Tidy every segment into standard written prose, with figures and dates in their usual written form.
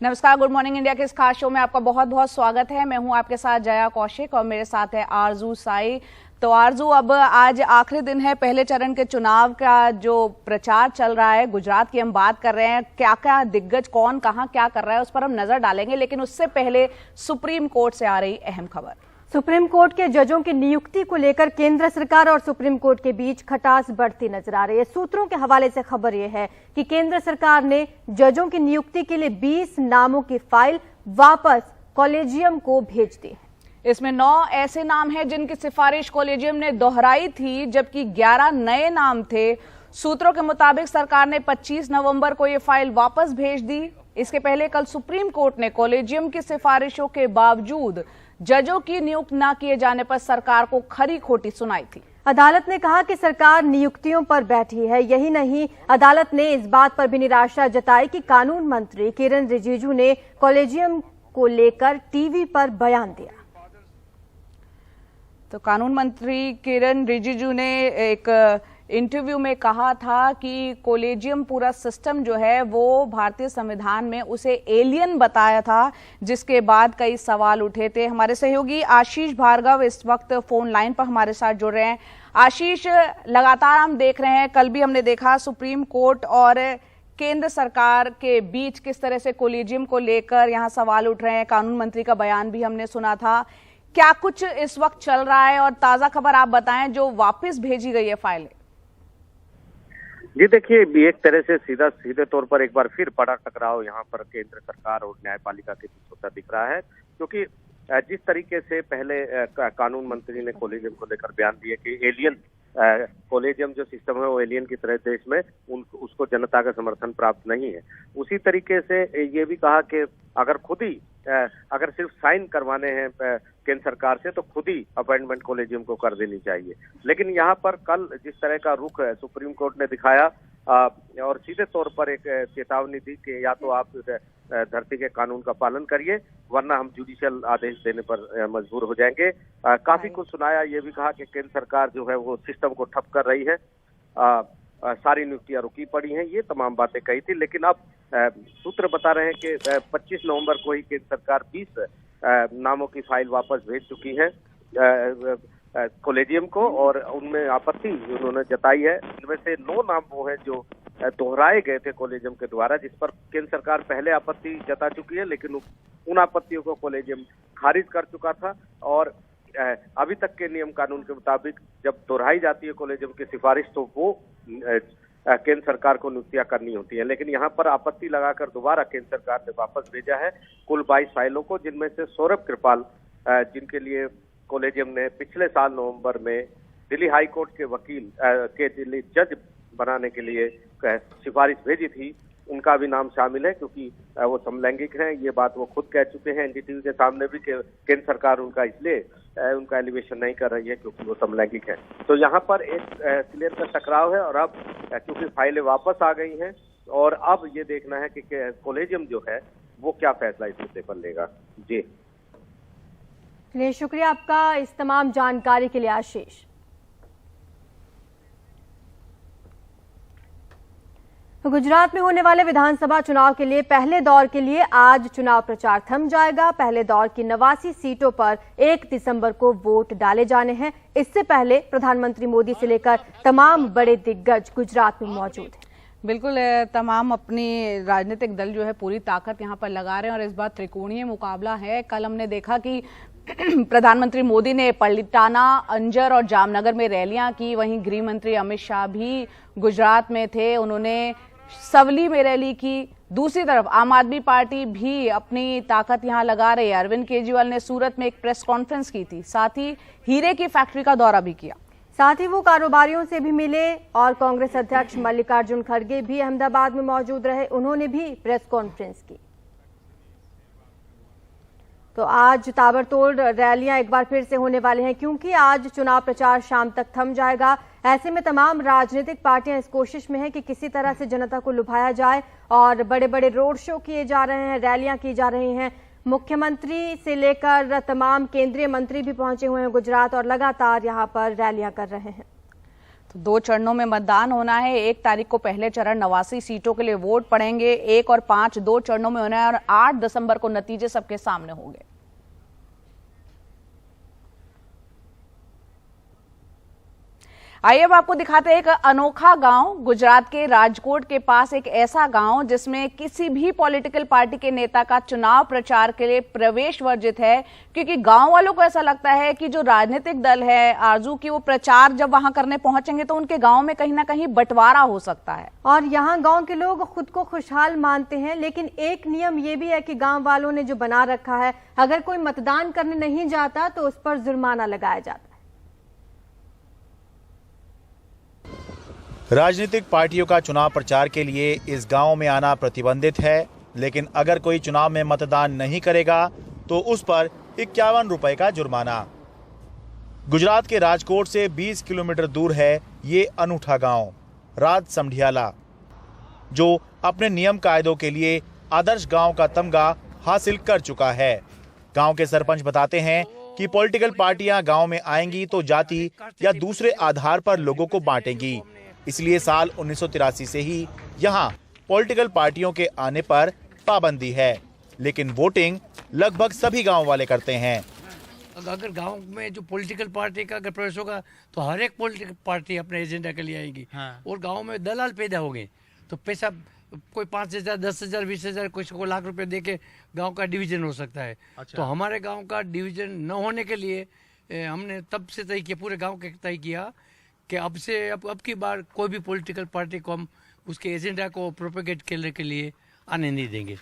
नमस्कार, good morning India के इस खास शो में आपका बहुत बहुत स्वागत है। मैं हूं आपके साथ जया कौशिक और मेरे साथ है आरजू साई। तो आरजू, अब आज आखिरी दिन है पहले चरण के चुनाव का जो प्रचार चल रहा है। गुजरात की हम बात कर रहे हैं, क्या क्या दिग्गज कौन कहां क्या कर रहा है उस पर हम नजर डालेंगे, लेकिन उससे पहले सुप्रीम कोर्ट से आ रही अहम खबर। सुप्रीम कोर्ट के जजों की नियुक्ति को लेकर केंद्र सरकार और सुप्रीम कोर्ट के बीच खटास बढ़ती नजर आ रही है। सूत्रों के हवाले से खबर यह है कि केंद्र सरकार ने जजों की नियुक्ति के लिए 20 नामों की फाइल वापस कॉलेजियम को भेज दी है। इसमें 9 ऐसे नाम हैं जिनकी सिफारिश कॉलेजियम ने दोहराई थी, जबकि 11 नए नाम थे। सूत्रों के मुताबिक सरकार ने 25 नवंबर को ये फाइल वापस भेज दी। इसके पहले कल सुप्रीम कोर्ट ने कॉलेजियम की सिफारिशों के बावजूद जजों की नियुक्त न किए जाने पर सरकार को खरी खोटी सुनाई थी। अदालत ने कहा कि सरकार नियुक्तियों पर बैठी है। यही नहीं, अदालत ने इस बात पर भी निराशा जताई कि कानून मंत्री किरण रिजिजू ने कॉलेजियम को लेकर टीवी पर बयान दिया। तो कानून मंत्री किरण रिजिजू ने एक इंटरव्यू में कहा था कि कॉलेजियम पूरा सिस्टम जो है वो भारतीय संविधान में उसे एलियन बताया था, जिसके बाद कई सवाल उठे थे। हमारे सहयोगी आशीष भार्गव इस वक्त फोन लाइन पर हमारे साथ जुड़ रहे हैं। आशीष, लगातार हम देख रहे हैं, कल भी हमने देखा सुप्रीम कोर्ट और केंद्र सरकार के बीच किस तरह से कॉलेजियम को लेकर यहाँ सवाल उठ रहे हैं। कानून मंत्री का बयान भी हमने सुना था। क्या कुछ इस वक्त चल रहा है और ताजा खबर आप बताएं जो वापस भेजी गई है फाइलें। जी देखिए, एक तरह से सीधे तौर पर एक बार फिर बड़ा टकराव यहाँ पर केंद्र सरकार और न्यायपालिका के बीच होता दिख रहा है, क्योंकि जिस तरीके से पहले कानून मंत्री ने कॉलेजियम को लेकर बयान दिए कि एलियन कॉलेजियम जो सिस्टम है वो एलियन की तरह देश में उसको जनता का समर्थन प्राप्त नहीं है, उसी तरीके से ये भी कहा कि अगर सिर्फ साइन करवाने हैं केंद्र सरकार से तो खुद ही अपॉइंटमेंट कॉलेजियम को कर देनी चाहिए। लेकिन यहाँ पर कल जिस तरह का रुख है सुप्रीम कोर्ट ने दिखाया और सीधे तौर पर एक चेतावनी दी कि या तो आप धरती के कानून का पालन करिए वरना हम जुडिशियल आदेश देने पर मजबूर हो जाएंगे। काफी कुछ सुनाया, ये भी कहा कि केंद्र सरकार जो है वो सिस्टम को ठप कर रही है, सारी नियुक्तियां रुकी पड़ी हैं, ये तमाम बातें कही थी। लेकिन अब सूत्र बता रहे हैं कि 25 नवंबर को ही केंद्र सरकार 20 नामों की फाइल वापस भेज चुकी है कॉलेजियम को, और उनमें आपत्ति उन्होंने जताई है। इनमें से 9 नाम वो हैं जो दोहराए गए थे कॉलेजियम के द्वारा, जिस पर केंद्र सरकार पहले आपत्ति जता चुकी है, लेकिन उन आपत्तियों को कॉलेजियम खारिज कर चुका था। और अभी तक के नियम कानून के मुताबिक जब दोहराई जाती है कॉलेजियम की सिफारिश तो वो केंद्र सरकार को नियुक्तियां करनी होती है। लेकिन यहाँ पर आपत्ति लगाकर दोबारा केंद्र सरकार ने वापस भेजा है कुल 22 फाइलों को, जिनमें से सौरभ कृपाल जिनके लिए कॉलेजियम ने पिछले साल नवंबर में दिल्ली हाई कोर्ट के वकील के दिल्ली जज बनाने के लिए सिफारिश भेजी थी, उनका भी नाम शामिल है, क्योंकि वो समलैंगिक हैं। ये बात वो खुद कह चुके हैं एनडीटीवी के सामने भी कि केंद्र सरकार उनका इसलिए उनका एलिवेशन नहीं कर रही है क्योंकि वो समलैंगिक है। तो यहाँ पर एक क्लियर का टकराव है, और अब क्योंकि फाइलें वापस आ गई हैं और अब ये देखना है कि कॉलेजियम जो है वो क्या फैसला इस मुद्दे पर लेगा। जी शुक्रिया आपका इस तमाम जानकारी के लिए आशीष। तो गुजरात में होने वाले विधानसभा चुनाव के लिए पहले दौर के लिए आज चुनाव प्रचार थम जाएगा। पहले दौर की 89 सीटों पर 1 दिसंबर को वोट डाले जाने हैं। इससे पहले प्रधानमंत्री मोदी से लेकर तमाम बड़े दिग्गज गुजरात में मौजूद हैं। बिल्कुल, तमाम अपनी राजनीतिक दल जो है पूरी ताकत यहाँ पर लगा रहे हैं और इस बार त्रिकोणीय मुकाबला है। कल हमने देखा कि प्रधानमंत्री मोदी ने पलिटाना, अंजर और जामनगर में रैलियां की। वहीं गृह मंत्री अमित शाह भी गुजरात में थे, उन्होंने सवली में रैली की। दूसरी तरफ आम आदमी पार्टी भी अपनी ताकत यहां लगा रही है। अरविंद केजरीवाल ने सूरत में एक प्रेस कॉन्फ्रेंस की थी, साथ ही हीरे की फैक्ट्री का दौरा भी किया। साथ ही वो कारोबारियों से भी मिले और कांग्रेस अध्यक्ष मल्लिकार्जुन खड़गे भी अहमदाबाद में मौजूद रहे, उन्होंने भी प्रेस कॉन्फ्रेंस की। तो आज ताबड़तोड़ रैलियां एक बार फिर से होने वाले हैं, क्योंकि आज चुनाव प्रचार शाम तक थम जाएगा। ऐसे में तमाम राजनीतिक पार्टियां इस कोशिश में हैं कि किसी तरह से जनता को लुभाया जाए और बड़े बड़े रोड शो किए जा रहे हैं, रैलियां की जा रही हैं। मुख्यमंत्री से लेकर तमाम केंद्रीय मंत्री भी पहुंचे हुए हैं गुजरात और लगातार यहां पर रैलियां कर रहे हैं। तो 2 चरणों में मतदान होना है। 1 तारीख को पहले चरण 89 सीटों के लिए वोट पड़ेंगे। 1 और 5 2 चरणों में होना है और 8 दिसंबर को नतीजे सबके सामने होंगे। आइए अब आपको दिखाते हैं एक अनोखा गांव, गुजरात के राजकोट के पास एक ऐसा गांव जिसमें किसी भी पॉलिटिकल पार्टी के नेता का चुनाव प्रचार के लिए प्रवेश वर्जित है, क्योंकि गांव वालों को ऐसा लगता है कि जो राजनीतिक दल है आरजू की, वो प्रचार जब वहां करने पहुंचेंगे तो उनके गांव में कहीं ना कहीं बंटवारा हो सकता है। और यहाँ गांव के लोग खुद को खुशहाल मानते हैं, लेकिन एक नियम ये भी है कि गांव वालों ने जो बना रखा है, अगर कोई मतदान करने नहीं जाता तो उस पर जुर्माना लगाया जाता है। राजनीतिक पार्टियों का चुनाव प्रचार के लिए इस गांव में आना प्रतिबंधित है, लेकिन अगर कोई चुनाव में मतदान नहीं करेगा तो उस पर 51 रुपए का जुर्माना। गुजरात के राजकोट से 20 किलोमीटर दूर है ये अनूठा गांव राज समढियाला, जो अपने नियम कायदों के लिए आदर्श गांव का तमगा हासिल कर चुका है। गांव के सरपंच बताते हैं कि पॉलिटिकल पार्टियां गांव में आएंगी तो जाति या दूसरे आधार पर लोगों को बांटेंगी, इसलिए साल 1983 से ही यहाँ पॉलिटिकल पार्टियों के आने पर पाबंदी है, लेकिन वोटिंग लगभग सभी गांव वाले करते हैं। अगर गांव में जो पॉलिटिकल पार्टी का अगर प्रवेश होगा तो हर एक पॉलिटिकल पार्टी अपने एजेंडा के लिए आएगी। हाँ। और गांव में दलाल पैदा हो गए तो पैसा कोई 5,000, 10,000, 20,000, कुछ को लाख रुपए दे के गाँव का डिवीजन हो सकता है। अच्छा। तो हमारे गाँव का डिवीजन न होने के लिए हमने तब से तय किया, पूरे गाँव के तय किया कि अब की बार कोई भी पॉलिटिकल पार्टी को हम उसके एजेंडा को प्रोपेगेट करने के लिए आने नहीं देंगे।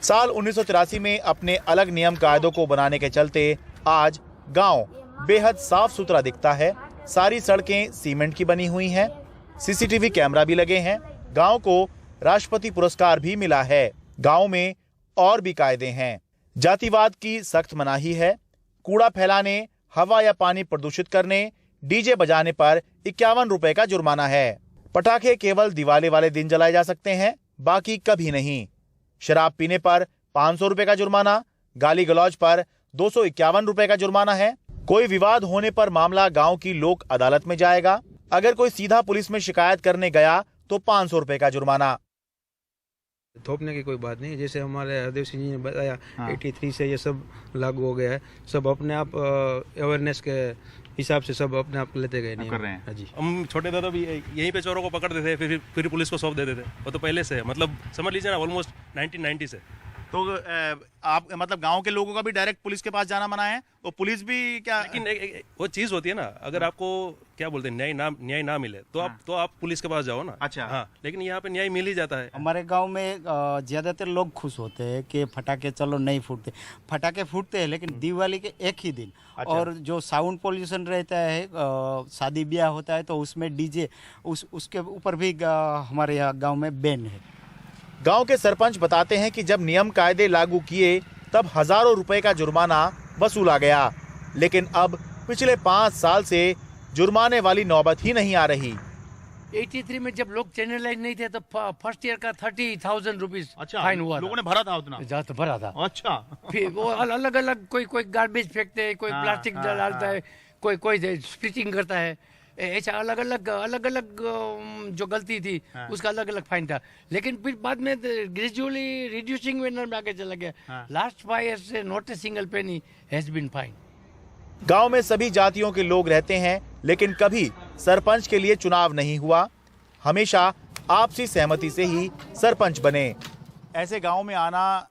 साल 1983 में अपने अलग नियम कायदों को बनाने के चलते आज गांव बेहद साफ सुथरा दिखता है। सारी सड़कें सीमेंट की बनी हुई हैं, सीसीटीवी कैमरा भी लगे हैं। गांव को राष्ट्रपति पुरस्कार भी मिला है। गांव में और भी कायदे हैं। जातिवाद की सख्त मनाही है। कूड़ा फैलाने, हवा या पानी प्रदूषित करने, डीजे बजाने पर 51 रुपए का जुर्माना है। पटाखे केवल दिवाली वाले दिन जलाए जा सकते हैं, बाकी कभी नहीं। शराब पीने पर 500 रुपए का जुर्माना, गाली गलौज पर 251 रुपए का जुर्माना है। कोई विवाद होने पर मामला गांव की लोक अदालत में जाएगा। अगर कोई सीधा पुलिस में शिकायत करने गया तो 500 रुपए का जुर्माना। थोपने की कोई बात नहीं, जैसे हमारे हरदेव सिंह जी ने बताया। हाँ। 83 से ये सब लागू हो गया है। सब अपने आप अवेयरनेस के हिसाब से सब अपने आप लेते गए नहीं कर रहे हैं। हाँ जी। हम छोटे थे तो भी यहीं पे चोरों को पकड़ते थे, फिर पुलिस को सौंप देते थे। वो तो पहले से, मतलब समझ लीजिए ना, ऑलमोस्ट 1990 से। तो आप मतलब गांव के लोगों का भी डायरेक्ट पुलिस के पास जाना मना है, तो पुलिस भी क्या, लेकिन वो चीज होती है ना, अगर आपको क्या बोलते हैं न्याय ना मिले तो आप पुलिस के पास जाओ ना। अच्छा। हाँ, लेकिन यहाँ पे न्याय मिल ही जाता है। हमारे गांव में ज्यादातर लोग खुश होते हैं कि फटाके चलो नहीं फूटते। फटाके फूटते हैं लेकिन दिवाली के एक ही दिन। अच्छा। और जो साउंड पोल्यूशन रहता है, शादी ब्याह होता है तो उसमें डीजे उसके ऊपर भी हमारे यहाँ गाँव में बैन है। गांव के सरपंच बताते हैं कि जब नियम कायदे लागू किए तब हजारों रुपए का जुर्माना वसूला गया, लेकिन अब पिछले 5 साल से जुर्माने वाली नौबत ही नहीं आ रही। 83 में जब लोग चैनलाइज नहीं थे तो फर्स्ट ईयर का 30,000 रुपीज फाइन हुआ। लोगों ने भरा था उतना? तो भरा था। अच्छा। फिर वो अलग अलग कोई गार्बेज फेंकते है, कोई प्लास्टिक डालता है, कोई स्प्लिटिंग करता है। ऐसा अलग अलग जो गलती थी उसका अलग अलग फाइन था। लेकिन फिर बाद में ग्रेजुअली रिड्यूसिंग मैनर में आगे चला गया। लास्ट 5 years से not a single penny has been fine. गांव में सभी जातियों के लोग रहते हैं, लेकिन कभी सरपंच के लिए चुनाव नहीं हुआ। हमेशा आपसी सहमति से ही सरपंच बने। ऐसे गांव में आना,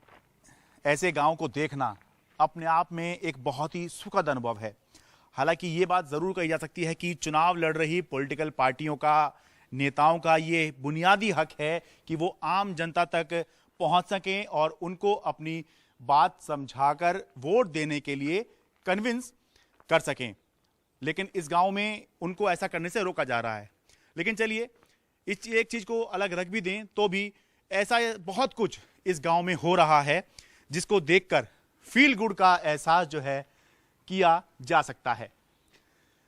ऐसे गांव को देखना अपने आप में एक बहुत ही सुखद अनुभव है। हालांकि ये बात जरूर कही जा सकती है कि चुनाव लड़ रही पॉलिटिकल पार्टियों का, नेताओं का ये बुनियादी हक है कि वो आम जनता तक पहुंच सकें और उनको अपनी बात समझाकर वोट देने के लिए कन्विंस कर सकें। लेकिन इस गांव में उनको ऐसा करने से रोका जा रहा है। लेकिन चलिए इस एक चीज को अलग रख भी दें तो भी ऐसा बहुत कुछ इस गांव में हो रहा है जिसको देखकर फील गुड का एहसास जो है किया जा सकता है।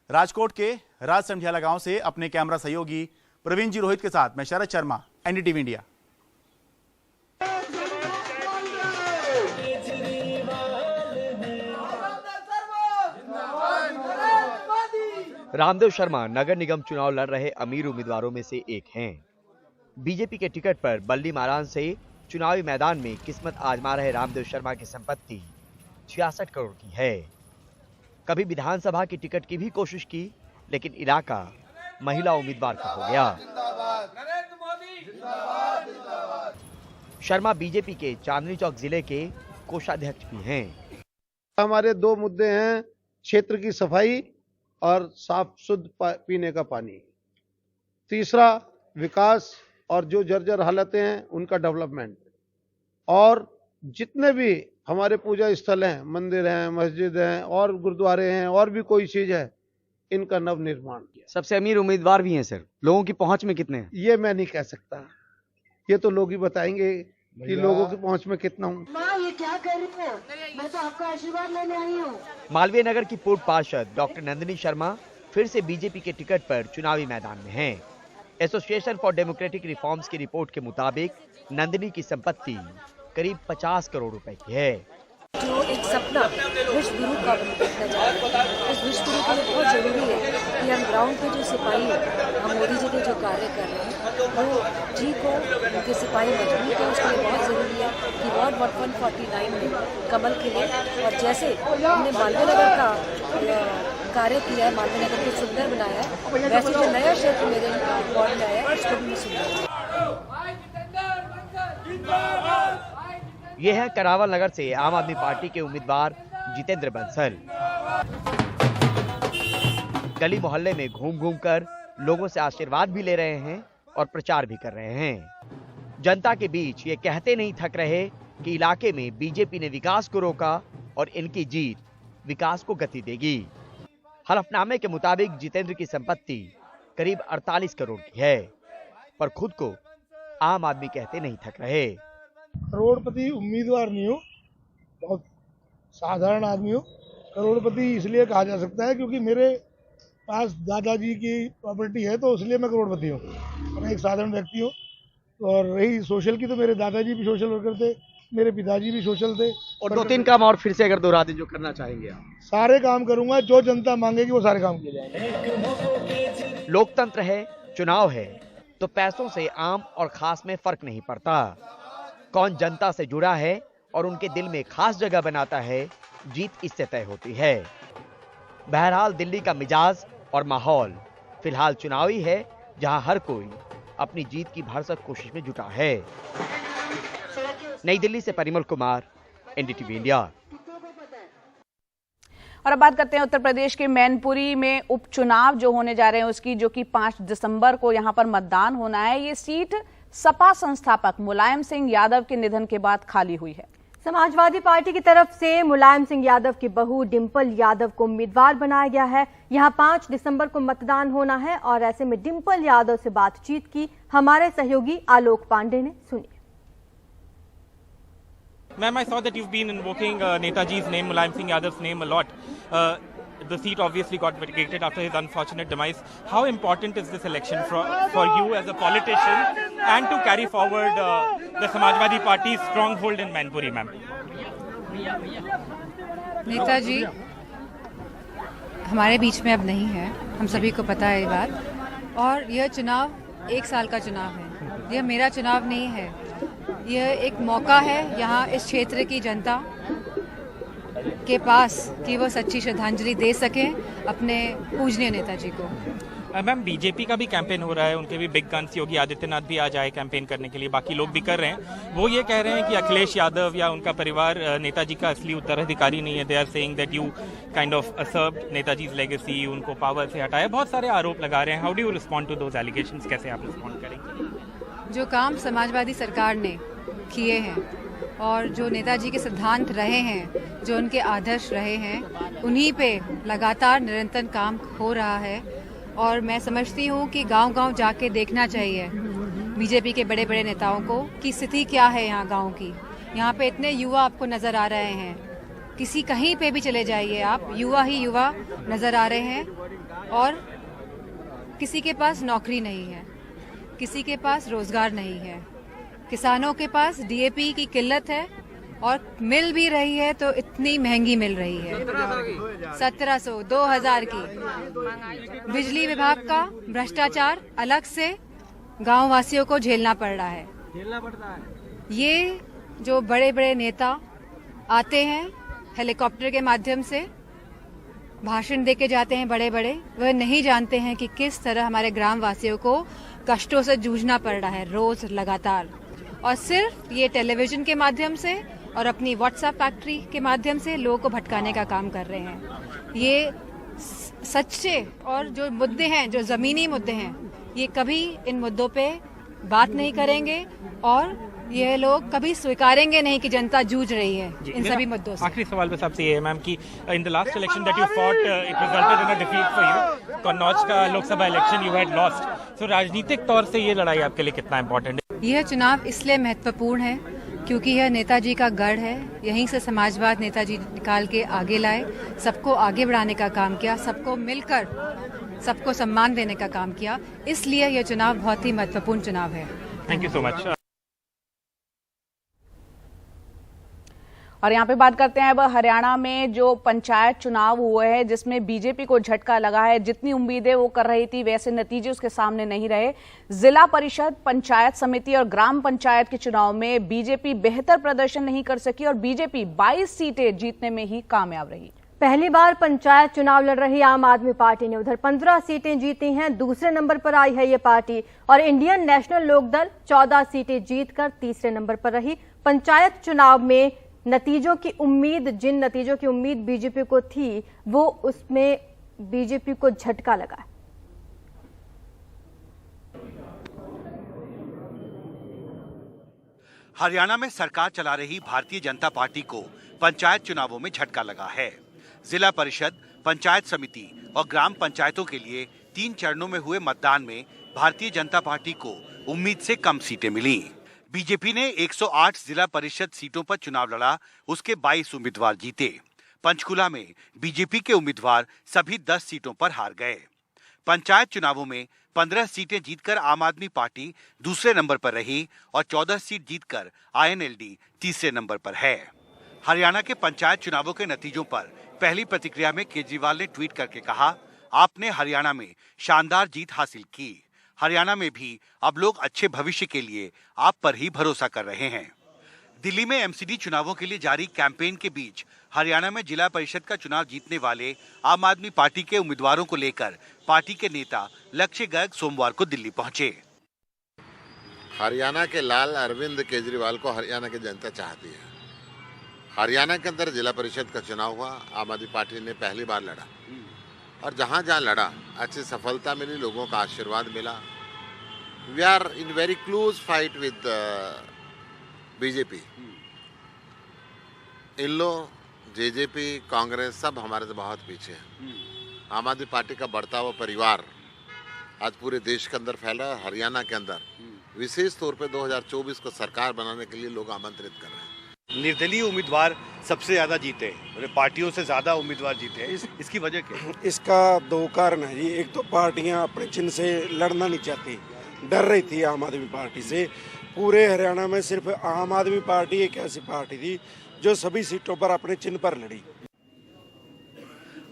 राजकोट के राज समढियाला गांव से अपने कैमरा सहयोगी प्रवीण जी रोहित के साथ मैं शरद शर्मा, एनडीटीवी इंडिया। रामदेव शर्मा नगर निगम चुनाव लड़ रहे अमीर उम्मीदवारों में से एक हैं। बीजेपी के टिकट पर बल्ली मारान से चुनावी मैदान में किस्मत आजमा रहे रामदेव शर्मा की संपत्ति 66 करोड़ की है। कभी विधानसभा की टिकट की भी कोशिश की, लेकिन इलाका महिला उम्मीदवार का हो गया। शर्मा बीजेपी के चांदनी चौक जिले के कोषाध्यक्ष भी हैं। हमारे दो मुद्दे हैं, क्षेत्र की सफाई और साफ शुद्ध पीने का पानी। तीसरा विकास और जो जर्जर हालतें हैं उनका डेवलपमेंट। और जितने भी हमारे पूजा स्थल हैं, मंदिर हैं, मस्जिद हैं और गुरुद्वारे हैं और भी कोई चीज है, इनका नव निर्माण किया। सबसे अमीर उम्मीदवार भी हैं सर, लोगों की पहुंच में कितने हैं? ये मैं नहीं कह सकता, ये तो लोग ही बताएंगे कि लोगों की पहुंच में कितना हूँ। ये क्या कर रही हो? मैं तो आपका आशीर्वाद लेने आई हूँ। मालवीय नगर की पूर्व पार्षद डॉक्टर नंदिनी शर्मा फिर से बीजेपी के टिकट पर चुनावी मैदान में हैं। एसोसिएशन फॉर डेमोक्रेटिक रिफॉर्म्स की रिपोर्ट के मुताबिक नंदिनी की संपत्ति करीब 50 करोड़ रुपए की है। जो एक सपना विश्व गुरु का देखना चाहते हैं, उस विश्व गुरु के लिए बहुत जरूरी है कि हम ग्राउंड पे जो सिपाही हैं, हम मोदी जी के जो कार्य कर रहे हैं, वो जी को उनके सिपाही मजबूत है। उसके लिए बहुत ज़रूरी है कि वार्ड 149 में कमल खिले। और जैसे हमने मालवीय नगर का कार्य किया है, मालवीय नगर को सुंदर बनाया है, वैसे जो नया क्षेत्र मेरे वार्ड में आया है उसको भी सुंदर। ये है करावल नगर से आम आदमी पार्टी के उम्मीदवार जितेंद्र बंसल। गली मोहल्ले में घूम घूम कर लोगों से आशीर्वाद भी ले रहे हैं और प्रचार भी कर रहे हैं। जनता के बीच ये कहते नहीं थक रहे कि इलाके में बीजेपी ने विकास को रोका और इनकी जीत विकास को गति देगी। हलफनामे के मुताबिक जितेंद्र की संपत्ति करीब 48 करोड़ की है, पर खुद को आम आदमी कहते नहीं थक रहे। करोड़पति उम्मीदवार नहीं हो, बहुत साधारण आदमी हो। करोड़पति इसलिए कहा जा सकता है क्योंकि मेरे पास दादाजी की प्रॉपर्टी है, तो इसलिए मैं करोड़पति हूँ। मैं एक साधारण व्यक्ति हूँ। और रही सोशल की, तो मेरे दादाजी भी सोशल वर्कर थे, मेरे पिताजी भी सोशल थे। और 2-3 काम और फिर से अगर दोहरा दें जो करना चाहेंगे आप? सारे काम करूंगा, जो जनता मांगेगी वो सारे काम किए जाएंगे। लोकतंत्र है, चुनाव है, तो पैसों से आम और खास में फर्क नहीं पड़ता। कौन जनता से जुड़ा है और उनके दिल में खास जगह बनाता है, जीत इससे तय होती है। बहरहाल दिल्ली का मिजाज और माहौल फिलहाल चुनावी है, जहां हर कोई अपनी जीत की भरसक कोशिश में जुटा है। नई दिल्ली से परिमल कुमार, एनडीटीवी इंडिया। और अब बात करते हैं उत्तर प्रदेश के मैनपुरी में उपचुनाव जो होने जा रहे हैं उसकी, जो कि 5 दिसंबर को यहां पर मतदान होना है। ये सीट सपा संस्थापक मुलायम सिंह यादव के निधन के बाद खाली हुई है। समाजवादी पार्टी की तरफ से मुलायम सिंह यादव की बहू डिंपल यादव को उम्मीदवार बनाया गया है। यहां 5 दिसंबर को मतदान होना है और ऐसे में डिंपल यादव से बातचीत की हमारे सहयोगी आलोक पांडे ने। सुनिए। Ma'am, I saw that you've been invoking Netaji's name, Mulayam Singh Yadav's name a lot. The seat obviously got vacated after his unfortunate demise. How important is this election for you as a politician and to carry forward the Samajwadi Party's stronghold in Mainpuri, ma'am? Netaji हमारे बीच में अब नहीं है, हम सभी को पता है ये बात। और यह चुनाव 1 साल का चुनाव है, यह मेरा चुनाव नहीं है। यह एक मौका है यहाँ इस क्षेत्र की जनता के पास कि वो सच्ची श्रद्धांजलि दे सकें अपने पूजनीय नेताजी को। मैम, बीजेपी का भी कैंपेन हो रहा है, उनके भी बिग गन्स योगी आदित्यनाथ भी आज आए कैंपेन करने के लिए, बाकी लोग भी कर रहे हैं। वो ये कह रहे हैं कि अखिलेश यादव या उनका परिवार नेताजी का असली उत्तराधिकारी नहीं है। They are saying that you kind of usurped Netaji's legacy, उनको पावर से हटाया। बहुत सारे आरोप लगा रहे हैं। How do you respond to those allegations? कैसे आप रिस्पॉन्ड करेंगे? जो काम समाजवादी सरकार ने किए हैं और जो नेताजी के सिद्धांत रहे हैं, जो उनके आदर्श रहे हैं, उन्हीं पे लगातार निरंतर काम हो रहा है। और मैं समझती हूँ कि गांव-गांव जाके देखना चाहिए बीजेपी के बड़े बड़े नेताओं को कि स्थिति क्या है यहाँ गांव की। यहाँ पे इतने युवा आपको नज़र आ रहे हैं, किसी कहीं पे भी चले जाइए आप, युवा ही युवा नज़र आ रहे हैं। और किसी के पास नौकरी नहीं है, किसी के पास रोजगार नहीं है, किसानों के पास डीएपी की किल्लत है, और मिल भी रही है तो इतनी महंगी मिल रही है, 1700 2000 की। बिजली विभाग का भ्रष्टाचार अलग से गांव वासियों को झेलना पड़ रहा है। ये जो बड़े बड़े नेता आते हैं हेलीकॉप्टर के माध्यम से भाषण देके जाते हैं बड़े बड़े, वह नहीं जानते हैं कि किस तरह हमारे ग्राम वासियों को कष्टों से जूझना पड़ रहा है रोज लगातार। और सिर्फ ये टेलीविजन के माध्यम से और अपनी व्हाट्सएप फैक्ट्री के माध्यम से लोगों को भटकाने का काम कर रहे हैं। ये सच्चे और जो मुद्दे हैं, जो जमीनी मुद्दे हैं, ये कभी इन मुद्दों पे बात नहीं करेंगे और ये लोग कभी स्वीकारेंगे नहीं कि जनता जूझ रही है इन सभी मुद्दों से। आखिरी सवाल बस आपसे ये है मैम कि in the last election that you fought it resulted in a defeat for you. Kannauj का Lok Sabha election you had lost, so राजनीतिक तौर से ये लड़ाई आपके लिए कितना इंपॉर्टेंट है? यह चुनाव इसलिए महत्वपूर्ण है क्योंकि यह नेताजी का गढ़ है। यहीं से समाजवाद नेताजी निकाल के आगे लाए, सबको आगे बढ़ाने का काम किया, सबको मिलकर सबको सम्मान देने का काम किया। इसलिए यह चुनाव बहुत ही महत्वपूर्ण चुनाव है। Thank you so much. और यहाँ पे बात करते हैं अब हरियाणा में जो पंचायत चुनाव हुए हैं जिसमें बीजेपी को झटका लगा है। जितनी उम्मीदें वो कर रही थी वैसे नतीजे उसके सामने नहीं रहे। जिला परिषद, पंचायत समिति और ग्राम पंचायत के चुनाव में बीजेपी बेहतर प्रदर्शन नहीं कर सकी और बीजेपी 22 सीटें जीतने में ही कामयाब रही। पहली बार पंचायत चुनाव लड़ रही आम आदमी पार्टी ने उधर 15 सीटें जीती हैं। दूसरे नंबर पर आई है ये पार्टी। और इंडियन नेशनल लोकदल 14 सीटें जीतकर तीसरे नंबर पर रही। पंचायत चुनाव में नतीजों की उम्मीद, जिन नतीजों की उम्मीद बीजेपी को थी, वो उसमें बीजेपी को झटका लगा। हरियाणा में सरकार चला रही भारतीय जनता पार्टी को पंचायत चुनावों में झटका लगा है। जिला परिषद, पंचायत समिति और ग्राम पंचायतों के लिए 3 चरणों में हुए मतदान में भारतीय जनता पार्टी को उम्मीद से कम सीटें मिली। बीजेपी ने 108 जिला परिषद सीटों पर चुनाव लड़ा, उसके 22 उम्मीदवार जीते। पंचकुला में बीजेपी के उम्मीदवार सभी 10 सीटों पर हार गए। पंचायत चुनावों में 15 सीटें जीतकर आम आदमी पार्टी दूसरे नंबर पर रही और 14 सीट जीतकर INLD तीसरे नंबर पर है। हरियाणा के पंचायत चुनावों के नतीजों पर पहली प्रतिक्रिया में केजरीवाल ने ट्वीट करके कहा, आपने हरियाणा में शानदार जीत हासिल की। हरियाणा में भी अब लोग अच्छे भविष्य के लिए आप पर ही भरोसा कर रहे हैं। दिल्ली में MCD चुनावों के लिए जारी कैंपेन के बीच हरियाणा में जिला परिषद का चुनाव जीतने वाले आम आदमी पार्टी के उम्मीदवारों को लेकर पार्टी के नेता लक्ष्य गर्ग सोमवार को दिल्ली पहुंचे। हरियाणा के लाल अरविंद केजरीवाल को हरियाणा की जनता चाहती है। हरियाणा के अंदर जिला परिषद का चुनाव हुआ, आम आदमी पार्टी ने पहली बार लड़ा और जहां जहां लड़ा अच्छी सफलता मिली, लोगों का आशीर्वाद मिला। We are in very close fight with BJP. इन लोग JJP, कांग्रेस सब हमारे से बहुत पीछे है। आम आदमी पार्टी का बढ़ता हुआ परिवार आज पूरे देश के अंदर फैला है। हरियाणा के अंदर विशेष तौर पे 2024 को सरकार बनाने के लिए लोग आमंत्रित कर रहे हैं। निर्दलीय उम्मीदवार सबसे ज्यादा जीते, पार्टियों से ज्यादा उम्मीदवार जीते। इसकी वजह क्या है? इसका 2 कारण है जी। एक तो पार्टियां अपने चिन्ह से लड़ना नहीं चाहती, डर रही थी आम आदमी पार्टी से। पूरे हरियाणा में सिर्फ आम आदमी पार्टी एक ऐसी पार्टी थी जो सभी सीटों पर अपने चिन्ह पर लड़ी।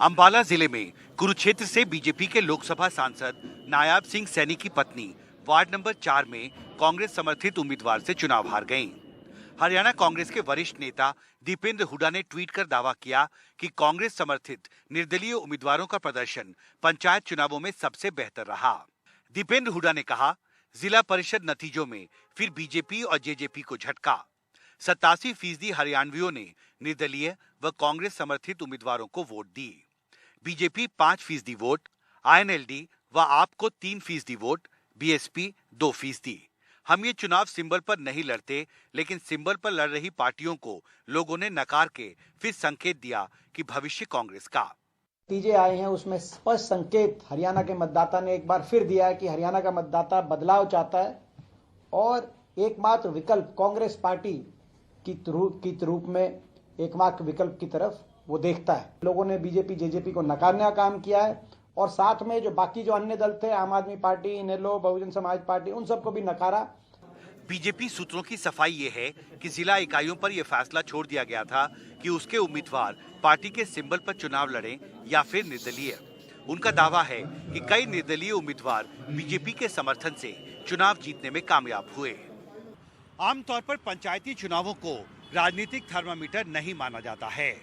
अंबाला जिले में कुरुक्षेत्र से बीजेपी के लोकसभा सांसद नायाब सिंह सैनी की पत्नी वार्ड नंबर 4 में कांग्रेस समर्थित उम्मीदवार से चुनाव हार गयीं। हरियाणा कांग्रेस के वरिष्ठ नेता दीपेंद्र हुडा ने ट्वीट कर दावा किया कि कांग्रेस समर्थित निर्दलीय उम्मीदवारों का प्रदर्शन पंचायत चुनावों में सबसे बेहतर रहा। दीपेंद्र हुडा ने कहा, जिला परिषद नतीजों में फिर बीजेपी और JJP को झटका। 87% हरियाणवियों ने निर्दलीय व कांग्रेस समर्थित उम्मीदवारों को वोट दी। बीजेपी 5% वोट, INLD व आप को 3% वोट, BSP 2%। हम ये चुनाव सिंबल पर नहीं लड़ते, लेकिन सिंबल पर लड़ रही पार्टियों को लोगों ने नकार के फिर संकेत दिया कि भविष्य कांग्रेस का। नतीजे आए हैं उसमें स्पष्ट संकेत हरियाणा के मतदाता ने एक बार फिर दिया है कि हरियाणा का मतदाता बदलाव चाहता है और एकमात्र विकल्प कांग्रेस पार्टी की रूप में एकमात्र विकल्प की तरफ वो देखता है। लोगों ने बीजेपी JJP को नकारने का काम किया है और साथ में जो बाकी जो अन्य दल थे, आम आदमी पार्टी, इनेलो, बहुजन समाज पार्टी, उन सबको भी नकारा। बीजेपी सूत्रों की सफाई ये है कि जिला इकाइयों पर यह फैसला छोड़ दिया गया था कि उसके उम्मीदवार पार्टी के सिंबल पर चुनाव लड़ें या फिर निर्दलीय। उनका दावा है कि कई निर्दलीय उम्मीदवार बीजेपी के समर्थन से चुनाव जीतने में कामयाब हुए। आमतौर पर पंचायती चुनावों को राजनीतिक थर्मामीटर नहीं माना जाता है,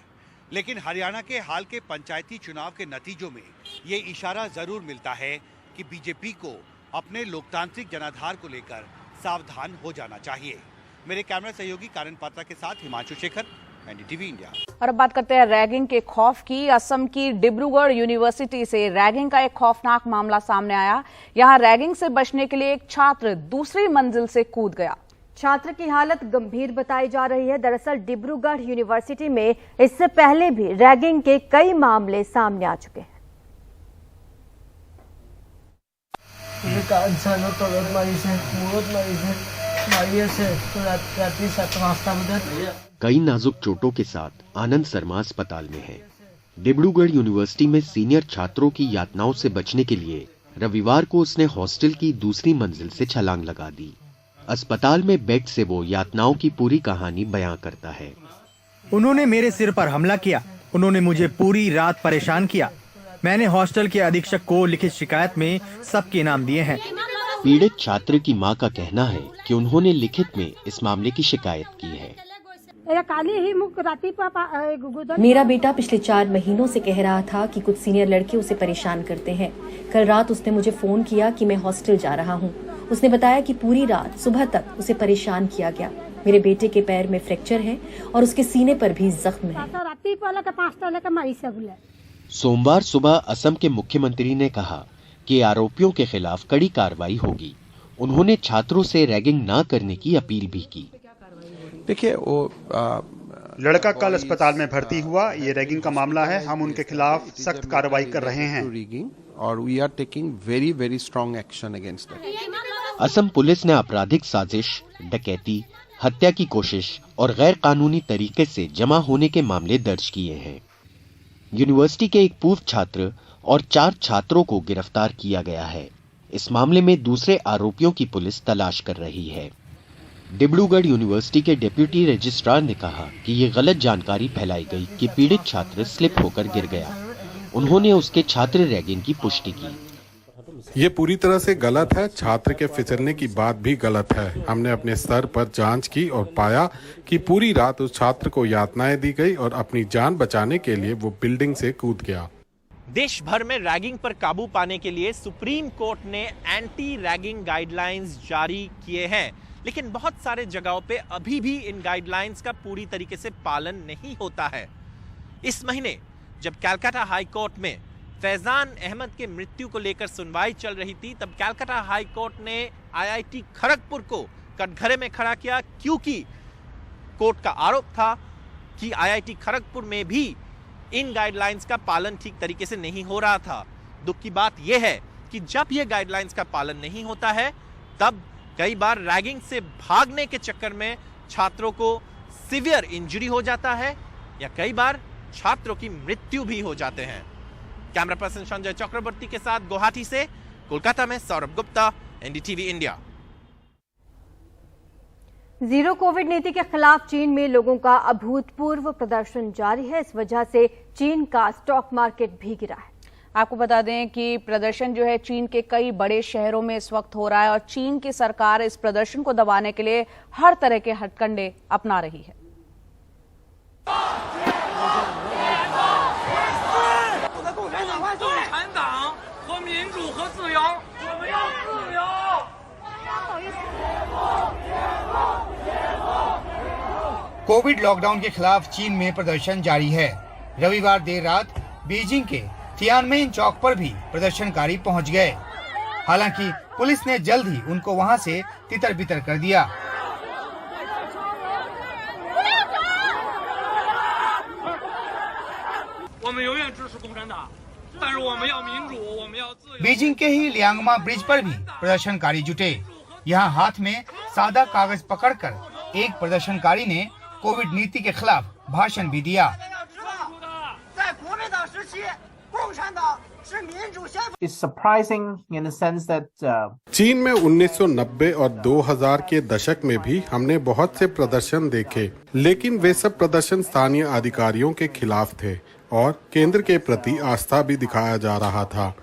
लेकिन हरियाणा के हाल के पंचायती चुनाव के नतीजों में ये इशारा जरूर मिलता है कि बीजेपी को अपने लोकतांत्रिक जनाधार को लेकर सावधान हो जाना चाहिए। मेरे कैमरा सहयोगी कारण पात्रा के साथ हिमांशु शेखर, एनडीटीवी इंडिया। और अब बात करते हैं रैगिंग के खौफ की। असम की डिब्रूगढ़ यूनिवर्सिटी से रैगिंग का एक खौफनाक मामला सामने आया। यहां रैगिंग से बचने के लिए एक छात्र दूसरी मंजिल से कूद गया। छात्र की हालत गंभीर बताई जा रही है। दरअसल डिब्रूगढ़ यूनिवर्सिटी में इससे पहले भी रैगिंग के कई मामले सामने आ चुके हैं। कई नाजुक चोटों के साथ आनंद शर्मा अस्पताल में है। डिब्रूगढ़ यूनिवर्सिटी में सीनियर छात्रों की यातनाओं से बचने के लिए रविवार को उसने हॉस्टल की दूसरी मंजिल से छलांग लगा दी। अस्पताल में बेड से वो यातनाओं की पूरी कहानी बयां करता है। उन्होंने मेरे सिर पर हमला किया, उन्होंने मुझे पूरी रात परेशान किया। मैंने हॉस्टल के अधीक्षक को लिखित शिकायत में सबके नाम दिए हैं। पीड़ित छात्र की मां का कहना है कि उन्होंने लिखित में इस मामले की शिकायत की है। मेरा बेटा पिछले 4 महीनों से कह रहा था कि कुछ सीनियर लड़के उसे परेशान करते हैं। कल रात उसने मुझे फोन किया कि मैं हॉस्टल जा रहा हूँ। उसने बताया कि पूरी रात सुबह तक उसे परेशान किया गया। मेरे बेटे के पैर में फ्रैक्चर है और उसके सीने पर भी जख्म है। सोमवार सुबह असम के मुख्यमंत्री ने कहा कि आरोपियों के खिलाफ कड़ी कार्रवाई होगी। उन्होंने छात्रों से रैगिंग न करने की अपील भी की। देखिए, वो लड़का कल अस्पताल में भर्ती हुआ। ये रैगिंग का मामला है। हम उनके खिलाफ सख्त कार्रवाई कर रहे हैं और we are taking very strong action against that. Assam police ने आपराधिक साजिश, डकैती, हत्या की कोशिश और गैर कानूनी तरीके से जमा होने के मामले दर्ज किए हैं। यूनिवर्सिटी के एक पूर्व छात्र और 4 छात्रों को गिरफ्तार किया गया है। इस मामले में दूसरे आरोपियों की पुलिस तलाश कर रही है। डिब्रूगढ़ यूनिवर्सिटी के डिप्टी रजिस्ट्रार ने कहा कि ये गलत जानकारी फैलाई गई कि पीड़ित छात्र स्लिप होकर गिर गया। उन्होंने उसके छात्र रैगिंग की पुष्टि की। ये पूरी तरह से गलत है। छात्र के फिसलने की बात भी गलत है। हमने अपने स्तर पर जांच की और पाया कि पूरी रात उस छात्र को यातनाएं दी गई और अपनी जान बचाने के लिए वो बिल्डिंग से कूद गया। देश भर में रैगिंग पर काबू पाने के लिए सुप्रीम कोर्ट ने एंटी रैगिंग गाइडलाइंस जारी किए हैं, लेकिन बहुत सारे जगहों पे अभी भी इन गाइडलाइंस का पूरी तरीके से पालन नहीं होता है। इस महीने जब कलकत्ता हाई कोर्ट में फैजान अहमद के मृत्यु को लेकर सुनवाई चल रही थी, तब कलकत्ता हाई कोर्ट ने आईआईटी खड़गपुर को कटघरे में खड़ा किया, क्योंकि कोर्ट का आरोप था कि आईआईटी खड़गपुर में भी इन गाइडलाइंस का पालन ठीक तरीके से नहीं हो रहा था। दुख की बात यह है कि जब ये गाइडलाइंस का पालन नहीं होता है, तब कई बार रैगिंग से भागने के चक्कर में छात्रों को सीवियर इंजरी हो जाता है या कई बार छात्रों की मृत्यु भी हो जाते हैं। कैमरा पर्सन संजय चक्रवर्ती के साथ गुवाहाटी से कोलकाता में Saurabh Gupta, NDTV India. Zero Covid नीति के खिलाफ चीन में लोगों का अभूतपूर्व प्रदर्शन जारी है। इस वजह से चीन का स्टॉक मार्केट भी गिरा है। आपको बता दें कि प्रदर्शन जो है चीन के कई बड़े शहरों में इस वक्त हो रहा है और चीन की सरकार इस प्रदर्शन को दबाने के लिए हर तरह के हथकंडे अपना रही है। कोविड लॉकडाउन के खिलाफ चीन में प्रदर्शन जारी है। रविवार देर रात बीजिंग के तियानमेन चौक पर भी प्रदर्शनकारी पहुंच गए। हालांकि पुलिस ने जल्द ही उनको वहां से तितर-बितर कर दिया। बीजिंग के ही लियांगमा ब्रिज पर भी प्रदर्शनकारी जुटे। यहां हाथ में सादा कागज पकड़कर एक प्रदर्शनकारी ने कोविड नीति के खिलाफ भाषण भी दिया। It's surprising in the sense that चीन में 1990 और 2000 के दशक में भी हमने बहुत से प्रदर्शन देखे, लेकिन वे सब प्रदर्शन स्थानीय अधिकारियों के खिलाफ थे और केंद्र के प्रति आस्था भी दिखाया जा रहा था।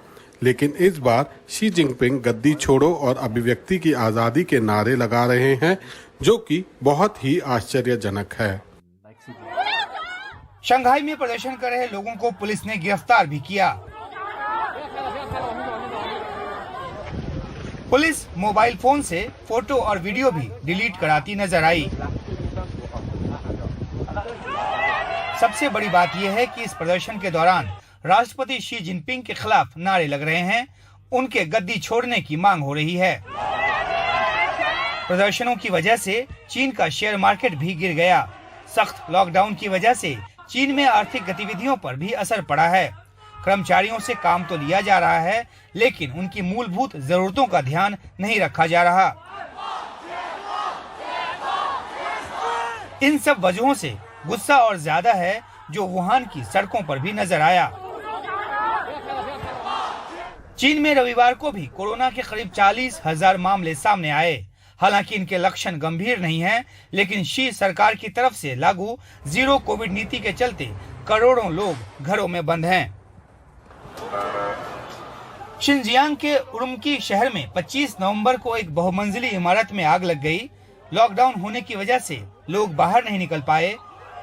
लेकिन इस बार शी जिनपिंग गद्दी छोड़ो और अभिव्यक्ति की आजादी के नारे लगा रहे हैं, जो कि बहुत ही आश्चर्यजनक है। शंघाई में प्रदर्शन कर रहे लोगों को पुलिस ने गिरफ्तार भी किया। पुलिस मोबाइल फोन से फोटो और वीडियो भी डिलीट कराती नजर आई। सबसे बड़ी बात यह है कि इस प्रदर्शन के दौरान राष्ट्रपति शी जिनपिंग के खिलाफ नारे लग रहे हैं, उनके गद्दी छोड़ने की मांग हो रही है। प्रदर्शनों की वजह से चीन का शेयर मार्केट भी गिर गया। सख्त लॉकडाउन की वजह से चीन में आर्थिक गतिविधियों पर भी असर पड़ा है। कर्मचारियों से काम तो लिया जा रहा है, लेकिन उनकी मूलभूत जरूरतों का ध्यान नहीं रखा जा रहा। इन सब वजहों से गुस्सा और ज्यादा है, जो वुहान की सड़कों पर भी नजर आया। चीन में रविवार को भी कोरोना के करीब 40,000 मामले सामने आए। हालांकि इनके लक्षण गंभीर नहीं हैं, लेकिन शी सरकार की तरफ से लागू जीरो कोविड नीति के चलते करोड़ों लोग घरों में बंद हैं। शिनजियांग के उरुमकी शहर में 25 नवंबर को एक बहुमंजिली इमारत में आग लग गई। लॉकडाउन होने की वजह से लोग बाहर नहीं निकल पाए,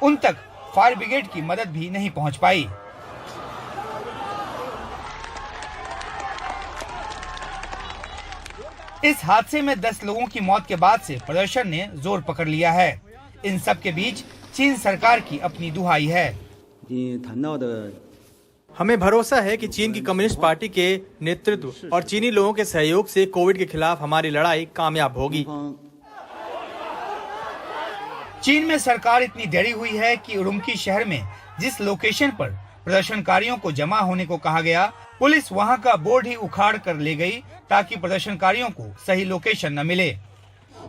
उन तक फायर ब्रिगेड की मदद भी नहीं पहुंच पाई। इस हादसे में 10 लोगों की मौत के बाद से प्रदर्शन ने जोर पकड़ लिया है। इन सब के बीच चीन सरकार की अपनी दुहाई है। हमें भरोसा है कि चीन की कम्युनिस्ट पार्टी के नेतृत्व और चीनी लोगों के सहयोग से कोविड के खिलाफ हमारी लड़ाई कामयाब होगी। चीन में सरकार इतनी डरी हुई है कि उरुमकी शहर में जिस लोकेशन पर प्रदर्शनकारियों को जमा होने को कहा गया, पुलिस वहां का बोर्ड ही उखाड़ कर ले गई ताकि प्रदर्शनकारियों को सही लोकेशन न मिले।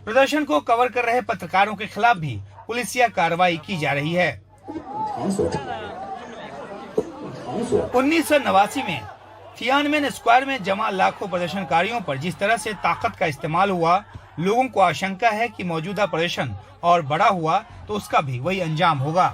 प्रदर्शन को कवर कर रहे पत्रकारों के खिलाफ भी पुलिसिया कार्रवाई की जा रही है। 1989 में थियानमेन स्क्वायर में जमा लाखों प्रदर्शनकारियों पर जिस तरह से ताकत का इस्तेमाल हुआ, लोगों को आशंका है कि मौजूदा प्रदर्शन और बड़ा हुआ तो उसका भी वही अंजाम होगा।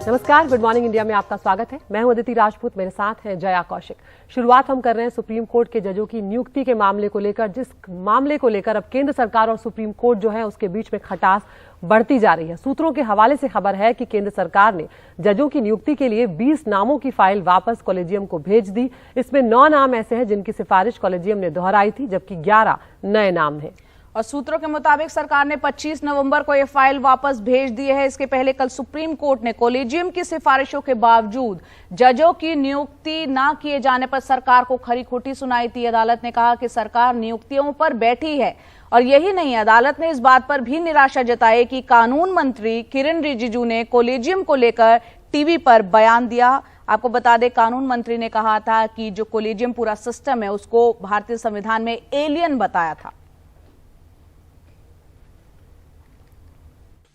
नमस्कार, गुड मॉर्निंग इंडिया में आपका स्वागत है। मैं हूं अदिति राजपूत, मेरे साथ हैं जया कौशिक। शुरुआत हम कर रहे हैं सुप्रीम कोर्ट के जजों की नियुक्ति के मामले को लेकर, जिस मामले को लेकर अब केंद्र सरकार और सुप्रीम कोर्ट जो है उसके बीच में खटास बढ़ती जा रही है। सूत्रों के हवाले से खबर है कि केंद्र सरकार ने जजों की नियुक्ति के लिए 20 नामों की फाइल वापस कॉलेजियम को भेज दी। इसमें 9 नाम ऐसे हैं जिनकी सिफारिश कॉलेजियम ने दोहराई थी, जबकि 11 नए नाम हैं। और सूत्रों के मुताबिक सरकार ने 25 नवंबर को यह फाइल वापस भेज दी है। इसके पहले कल सुप्रीम कोर्ट ने कॉलेजियम की सिफारिशों के बावजूद जजों की नियुक्ति न किए जाने पर सरकार को खरी खोटी सुनाई थी। अदालत ने कहा कि सरकार नियुक्तियों पर बैठी है। और यही नहीं, अदालत ने इस बात पर भी निराशा जताई कि कानून मंत्री किरण रिजिजू ने कॉलेजियम को लेकर टीवी पर बयान दिया। आपको बता दें, कानून मंत्री ने कहा था कि जो कॉलेजियम पूरा सिस्टम है उसको भारतीय संविधान में एलियन बताया था।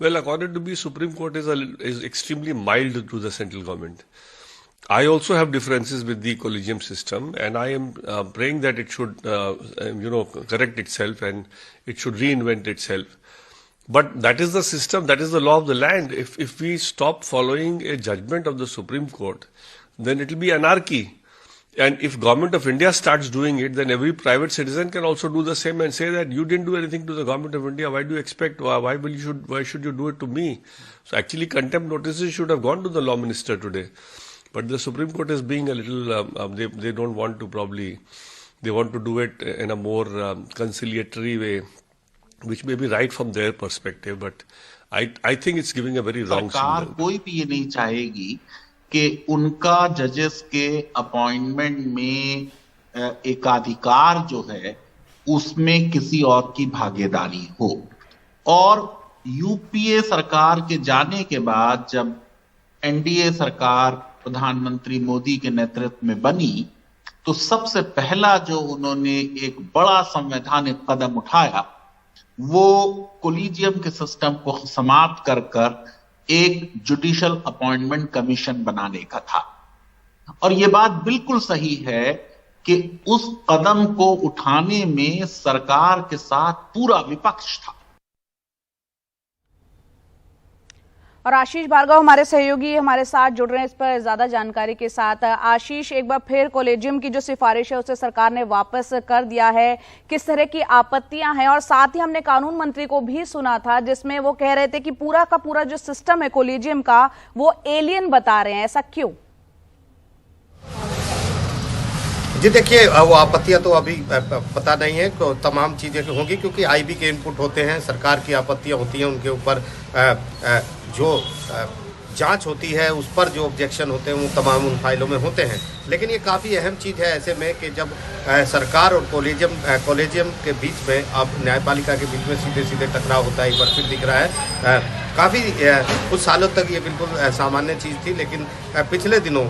Well, according to me, Supreme Court is extremely mild to the central government. I also have differences with the collegium system, and I am praying that it should, correct itself and it should reinvent itself. But that is the system, that is the law of the land. If we stop following a judgment of the Supreme Court, then it will be anarchy. And if Government of India starts doing it, then every private citizen can also do the same and say that you didn't do anything to the Government of India. Why do you expect? Why should you do it to me? So actually, contempt notices should have gone to the law minister today. But the Supreme Court is being a little. They don't want to probably. They want to do it in a more conciliatory way, which may be right from their perspective. But I think it's giving a very wrong signal. कोई भी ये नहीं चाहेगी कि उनका जजेस के appointment में एकाधिकार जो है उसमें किसी और की भागीदारी हो। और यूपीए सरकार के जाने के बाद जब एनडीए सरकार प्रधानमंत्री मोदी के नेतृत्व में बनी, तो सबसे पहला जो उन्होंने एक बड़ा संवैधानिक कदम उठाया वो कॉलेजियम के सिस्टम को समाप्त कर एक जुडिशियल अपॉइंटमेंट कमीशन बनाने का था। और यह बात बिल्कुल सही है कि उस कदम को उठाने में सरकार के साथ पूरा विपक्ष था। और आशीष भार्गव हमारे सहयोगी हमारे साथ जुड़ रहे हैं इस पर ज्यादा जानकारी के साथ। आशीष, एक बार फिर कॉलेजियम की जो सिफारिश है उसे सरकार ने वापस कर दिया है, किस तरह की आपत्तियां हैं? और साथ ही हमने कानून मंत्री को भी सुना था जिसमें वो कह रहे थे कि पूरा का पूरा जो सिस्टम है कॉलेजियम का वो एलियन बता रहे हैं, ऐसा क्यों? जी देखिए, वो आपत्तियां तो अभी पता नहीं है, तो तमाम चीज़ें होंगी क्योंकि आईबी के इनपुट होते हैं, सरकार की आपत्तियां होती हैं, उनके ऊपर जो जांच होती है उस पर जो ऑब्जेक्शन होते हैं वो तमाम उन फाइलों में होते हैं। लेकिन ये काफ़ी अहम चीज़ है ऐसे में कि जब सरकार और कॉलेजियम के बीच में, अब न्यायपालिका के बीच में सीधे सीधे टकराव होता है, एक बार फिर दिख रहा है। काफ़ी कुछ सालों तक ये बिल्कुल सामान्य चीज़ थी, लेकिन पिछले दिनों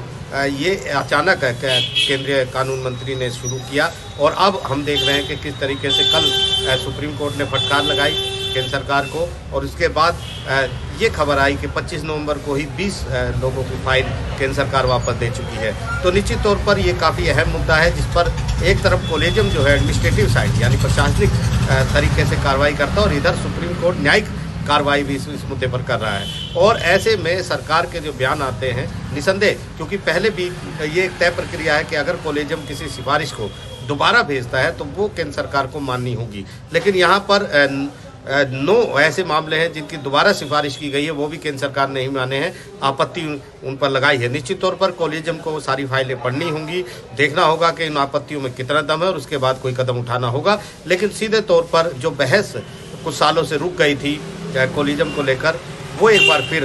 ये अचानक केंद्रीय कानून मंत्री ने शुरू किया और अब हम देख रहे हैं कि किस तरीके से कल सुप्रीम कोर्ट ने फटकार लगाई केंद्र सरकार को, और उसके बाद ये खबर आई कि 25 नवंबर को ही 20 लोगों की फाइल केंद्र सरकार वापस दे चुकी है। तो निश्चित तौर पर ये काफ़ी अहम मुद्दा है जिस पर एक तरफ कॉलेजियम जो है एडमिनिस्ट्रेटिव साइड यानी प्रशासनिक तरीके से कार्रवाई करता है और इधर सुप्रीम कोर्ट न्यायिक कार्रवाई भी इस मुद्दे पर कर रहा है। और ऐसे में सरकार के जो बयान आते हैं निसंदेह, क्योंकि पहले भी ये एक तय प्रक्रिया है कि अगर कॉलेजियम किसी सिफारिश को दोबारा भेजता है तो वो केंद्र सरकार को माननी होगी, लेकिन यहाँ पर 9 ऐसे मामले हैं जिनकी दोबारा सिफारिश की गई है, वो भी केंद्र सरकार नहीं माने हैं, आपत्ति उन पर लगाई है। निश्चित तौर पर कॉलेजियम को सारी फाइलें पढ़नी होंगी, देखना होगा कि इन आपत्तियों में कितना दम है और उसके बाद कोई कदम उठाना होगा। लेकिन सीधे तौर पर जो बहस कुछ सालों से रुक गई थी कॉलेजियम को लेकर, वो एक बार फिर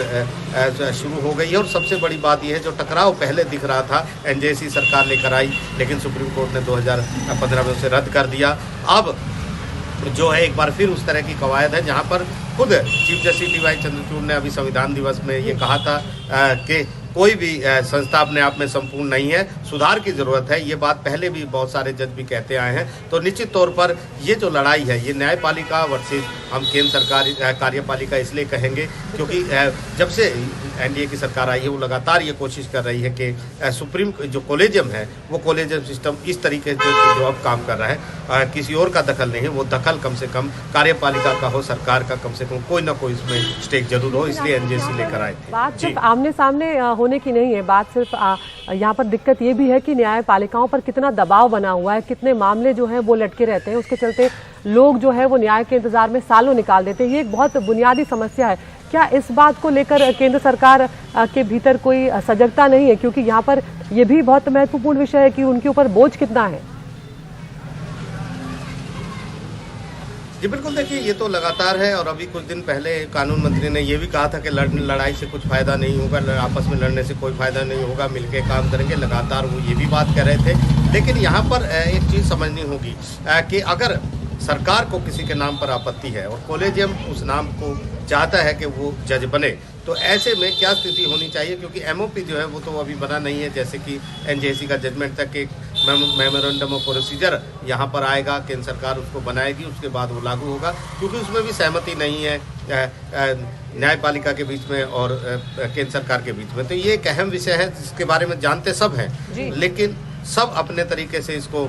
शुरू हो गई है। और सबसे बड़ी बात यह है, जो टकराव पहले दिख रहा था एनजेसी सरकार लेकर आई, लेकिन सुप्रीम कोर्ट ने 2015 में उसे रद्द कर दिया। अब जो है एक बार फिर उस तरह की कवायद है जहां पर खुद chief justice D Y Chandrachud ने अभी संविधान दिवस में ये कहा था कि कोई भी संस्था अपने आप में संपूर्ण नहीं है, सुधार की जरूरत है। ये बात पहले भी बहुत सारे जज भी कहते आए हैं। तो निश्चित तौर पर ये जो लड़ाई है ये न्यायपालिका वर्सेस हम केंद्र सरकार कार्यपालिका इसलिए कहेंगे क्योंकि जब से एनडीए की सरकार आई है वो लगातार ये कोशिश कर रही है कि सुप्रीम जो कॉलेजियम है वो कॉलेजियम सिस्टम इस तरीके से जो अब काम कर रहा है किसी और का दखल नहीं है, वो दखल कम से कम कार्यपालिका का हो, सरकार का कम से कम कोई ना कोई इसमें स्टेक जरूर हो, इसलिए एनजेसी लेकर आए थे। बात सिर्फ आमने सामने होने की नहीं है, बात सिर्फ यहाँ पर दिक्कत ये भी है कि न्यायपालिकाओं पर कितना दबाव बना हुआ है, कितने मामले जो हैं वो लटके रहते हैं, उसके चलते लोग जो है वो न्याय के इंतजार में सालों निकाल देते हैं। ये एक बहुत बुनियादी समस्या है। क्या इस बात को लेकर केंद्र सरकार के भीतर कोई सजगता नहीं है? क्योंकि यहाँ पर यह भी बहुत महत्वपूर्ण विषय है कि उनके ऊपर बोझ कितना है। जी बिल्कुल, देखिए ये तो लगातार है और अभी कुछ दिन पहले कानून मंत्री ने ये भी कहा था कि लड़ाई से कुछ फायदा नहीं होगा, आपस में लड़ने से कोई फायदा नहीं होगा, मिलके काम करेंगे, लगातार वो ये भी बात कर रहे थे। लेकिन यहाँ पर एक चीज़ समझनी होगी कि अगर सरकार को किसी के नाम पर आपत्ति है और कॉलेजियम उस नाम को चाहता है कि वो जज बने, तो ऐसे में क्या स्थिति होनी चाहिए? क्योंकि एमओपी जो है वो तो अभी बना नहीं है, जैसे कि एनजेसी का जजमेंट तक एक मेमोरेंडम ऑफ प्रोसीजर यहाँ पर आएगा, केंद्र सरकार उसको बनाएगी, उसके बाद वो लागू होगा, क्योंकि उसमें भी सहमति नहीं है न्यायपालिका के बीच में और केंद्र सरकार के बीच में। तो ये एक अहम विषय है जिसके बारे में जानते सब हैं, लेकिन सब अपने तरीके से इसको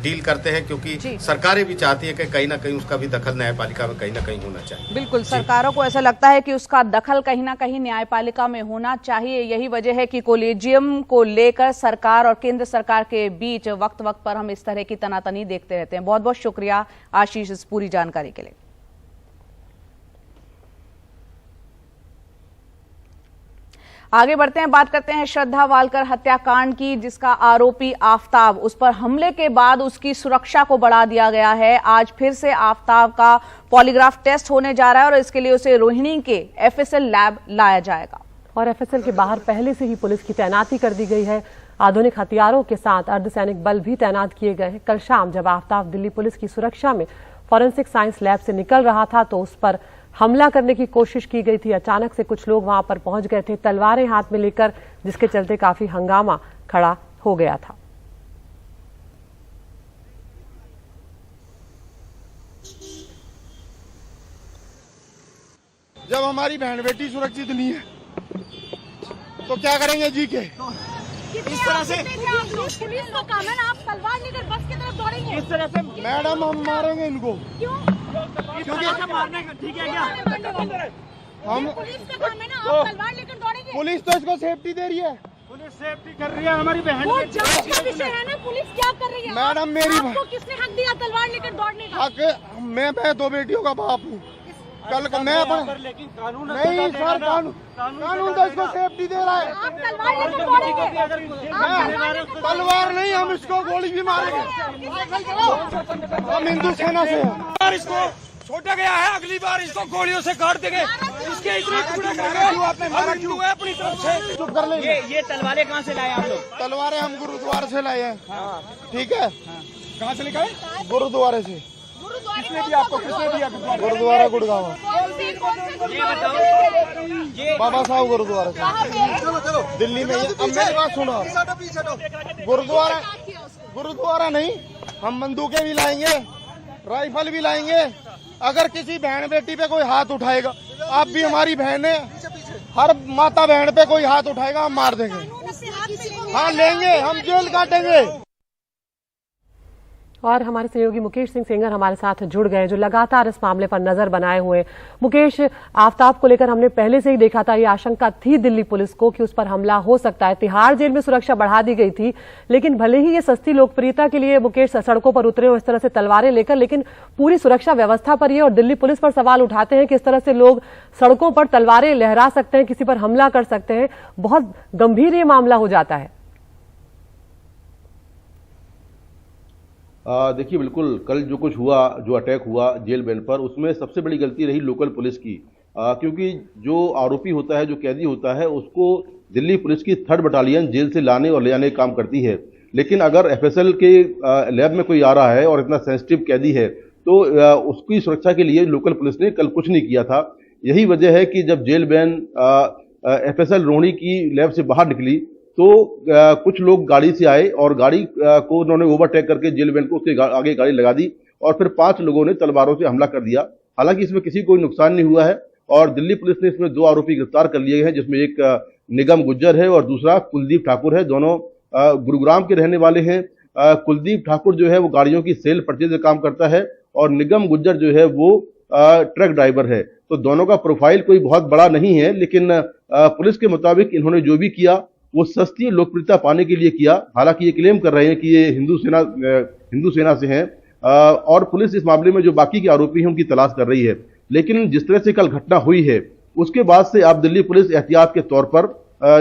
डील करते हैं, क्योंकि सरकारें भी चाहती है कि कहीं ना कहीं उसका भी दखल न्यायपालिका में कहीं ना कहीं होना चाहिए। बिल्कुल, सरकारों को ऐसा लगता है कि उसका दखल कहीं ना कहीं न्यायपालिका में होना चाहिए। यही वजह है कि कॉलेजियम को लेकर सरकार और केंद्र सरकार के बीच वक्त वक्त पर हम इस तरह की तनातनी देखते रहते हैं। बहुत बहुत शुक्रिया आशीष इस पूरी जानकारी के लिए। आगे बढ़ते हैं, बात करते हैं श्रद्धा वालकर हत्याकांड की, जिसका आरोपी आफ्ताब, उस पर हमले के बाद उसकी सुरक्षा को बढ़ा दिया गया है। आज फिर से आफ्ताब का पॉलीग्राफ टेस्ट होने जा रहा है और इसके लिए उसे रोहिणी के एफएसएल लैब लाया जाएगा। और एफएसएल के बाहर पहले से ही पुलिस की तैनाती कर दी गई है। आधुनिक हथियारों के साथ अर्धसैनिक बल भी तैनात किए गए हैं। कल शाम जब आफ्ताब दिल्ली पुलिस की सुरक्षा में फॉरेंसिक साइंस लैब से निकल रहा था तो उस पर हमला करने की कोशिश की गई थी। अचानक से कुछ लोग वहां पर पहुंच गए थे तलवारें हाथ में लेकर, जिसके चलते काफी हंगामा खड़ा हो गया था। जब हमारी बहन बेटी सुरक्षित नहीं है तो क्या करेंगे जी के? इस तरह से पुलिस का काम है ना, आप तलवार लेकर बस की तरफ दौड़ेंगे इस तरह से? मैडम हम मारेंगे इनको। क्यों? क्योंकि मारने का ठीक है क्या? हम पुलिस का काम है ना, आप तलवार लेकर दौड़ेंगे? पुलिस तो इसको सेफ्टी दे रही है। पुलिस सेफ्टी कर रही है हमारी बहन। वो जांच का विषय है ना, पुलिस क्या कर रही है? मैडम मेरी आपको किसने हक दिया तलवार लेकर दौड़ने का? हक मैं 2 बेटियों का बाप हूँ। कल को मैं लेकिन कानून नहीं सर, कानून तो इसको सेफ्टी दे रहा है। आप तलवार लेकर दौड़ेंगे? तलवार नहीं, हम इसको गोली भी मारेंगे। हम हिंदू सेना से हैं। इसको छोटा गया है, अगली बार इसको गोलियों से काट देंगे। इसके इतने टुकड़े करेंगे। आपने मारा क्यों है अपनी तरफ से? चुप कर ले। ये तलवारें कहाँ से लाए आप लोग? तलवारें हम गुरुद्वारे से लाए हैं। ठीक है, कहाँ से लेकर? गुरुद्वारे से। किसने दिया आपको? किसने दिया? गुरुद्वारा गुड़गांव, ये बाबा साहब गुरुद्वारा से दिल्ली में। अब मेरी बात सुनो, गुरुद्वारा नहीं, हम बंदूकें भी लाएंगे, राइफल भी लाएंगे। अगर किसी बहन बेटी पे कोई हाथ उठाएगा, आप भी हमारी बहन है, हर माता बहन पे कोई हाथ उठाएगा हम मार देंगे। हाँ लेंगे, हम जेल काटेंगे। और हमारे सहयोगी मुकेश सिंह सेंगर हमारे साथ जुड़ गए, जो लगातार इस मामले पर नजर बनाए हुए हैं। मुकेश, आफ्ताब को लेकर हमने पहले से ही देखा था, ये आशंका थी दिल्ली पुलिस को कि उस पर हमला हो सकता है। तिहाड़ जेल में सुरक्षा बढ़ा दी गई थी, लेकिन भले ही ये सस्ती लोकप्रियता के लिए मुकेश सड़कों पर उतरे हो इस तरह से तलवारें लेकर, लेकिन पूरी सुरक्षा व्यवस्था पर ये और दिल्ली पुलिस पर सवाल उठाते हैं कि इस तरह से लोग सड़कों पर तलवारें लहरा सकते हैं, किसी पर हमला कर सकते हैं। बहुत गंभीर ये मामला हो जाता है। देखिए, बिल्कुल कल जो कुछ हुआ, जो अटैक हुआ जेल बैंड पर, उसमें सबसे बड़ी गलती रही लोकल पुलिस की, क्योंकि जो आरोपी होता है, जो कैदी होता है, उसको दिल्ली पुलिस की 3rd बटालियन जेल से लाने और ले आने का काम करती है। लेकिन अगर एफएसएल के लैब में कोई आ रहा है और इतना सेंसिटिव कैदी है, तो उसकी सुरक्षा के लिए लोकल पुलिस ने कल कुछ नहीं किया था। यही वजह है कि जब जेल बैंड एफएसएल रोहिणी की लैब से बाहर निकली तो कुछ लोग गाड़ी से आए और गाड़ी को उन्होंने ओवरटेक करके जेल बैंड को उसके आगे गाड़ी लगा दी और फिर 5 लोगों ने तलवारों से हमला कर दिया। हालांकि इसमें किसी को नुकसान नहीं हुआ है और दिल्ली पुलिस ने इसमें 2 आरोपी गिरफ्तार कर लिए हैं, जिसमें एक निगम गुज्जर है और दूसरा कुलदीप ठाकुर है। दोनों गुरुग्राम के रहने वाले हैं। कुलदीप ठाकुर जो है वो गाड़ियों की सेल परचेज का काम करता है और निगम गुज्जर जो है वो ट्रक ड्राइवर है। तो दोनों का प्रोफाइल कोई बहुत बड़ा नहीं है, लेकिन पुलिस के मुताबिक इन्होंने जो भी किया वो सस्ती लोकप्रियता पाने के लिए किया। हालांकि ये क्लेम कर रहे हैं कि ये हिंदू सेना से हैं और पुलिस इस मामले में जो बाकी के आरोपी हैं उनकी तलाश कर रही है। लेकिन जिस तरह से कल घटना हुई है उसके बाद से अब दिल्ली पुलिस एहतियात के तौर पर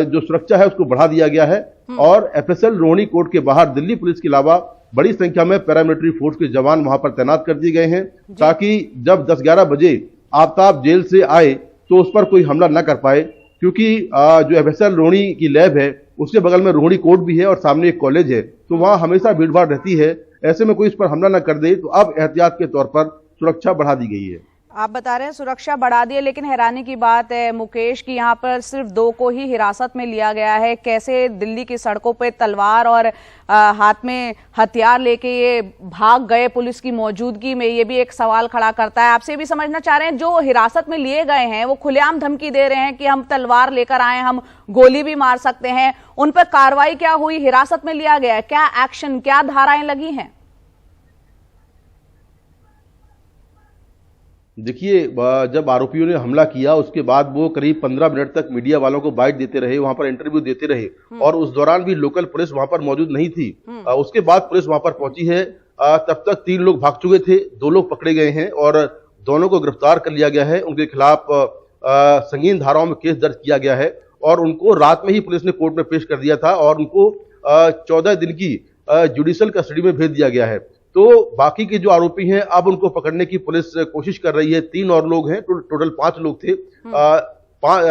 जो सुरक्षा है उसको बढ़ा दिया गया है और एफएसएल रोहिणी कोर्ट के बाहर दिल्ली पुलिस के अलावा बड़ी संख्या में पैरामिलिट्री फोर्स के जवान वहां पर तैनात कर दिए गए हैं, ताकि जब 10-11 बजे आफ्ताब जेल से आए तो उस पर कोई हमला न कर पाए, क्योंकि जो एफएसएल रोहिणी की लैब है उसके बगल में रोहिणी कोर्ट भी है और सामने एक कॉलेज है, तो वहां हमेशा भीड़ भाड़ रहती है। ऐसे में कोई इस पर हमला न कर दे, तो अब एहतियात के तौर पर सुरक्षा बढ़ा दी गई है। आप बता रहे हैं सुरक्षा बढ़ा दी है, लेकिन हैरानी की बात है मुकेश कि यहाँ पर सिर्फ 2 को ही हिरासत में लिया गया है। कैसे दिल्ली की सड़कों पे तलवार और हाथ में हथियार लेके ये भाग गए पुलिस की मौजूदगी में, ये भी एक सवाल खड़ा करता है। आपसे भी समझना चाह रहे हैं, जो हिरासत में लिए गए हैं वो खुलेआम धमकी दे रहे हैं कि हम तलवार लेकर आए, हम गोली भी मार सकते हैं, उन पर कार्रवाई क्या हुई? हिरासत में लिया गया है, क्या एक्शन, क्या धाराएं लगी हैं? देखिए, जब आरोपियों ने हमला किया उसके बाद वो करीब 15 मिनट तक मीडिया वालों को बाइट देते रहे, वहां पर इंटरव्यू देते रहे और उस दौरान भी लोकल पुलिस वहां पर मौजूद नहीं थी। उसके बाद पुलिस वहां पर पहुंची है। तब तक 3 लोग भाग चुके थे, 2 लोग पकड़े गए हैं और दोनों को गिरफ्तार कर लिया गया है। उनके खिलाफ संगीन धाराओं में केस दर्ज किया गया है और उनको रात में ही पुलिस ने कोर्ट में पेश कर दिया था और उनको 14 दिन की जुडिशियल कस्टडी में भेज दिया गया है। तो बाकी के जो आरोपी हैं अब उनको पकड़ने की पुलिस कोशिश कर रही है। 3 और लोग हैं, टोटल 5 लोग थे।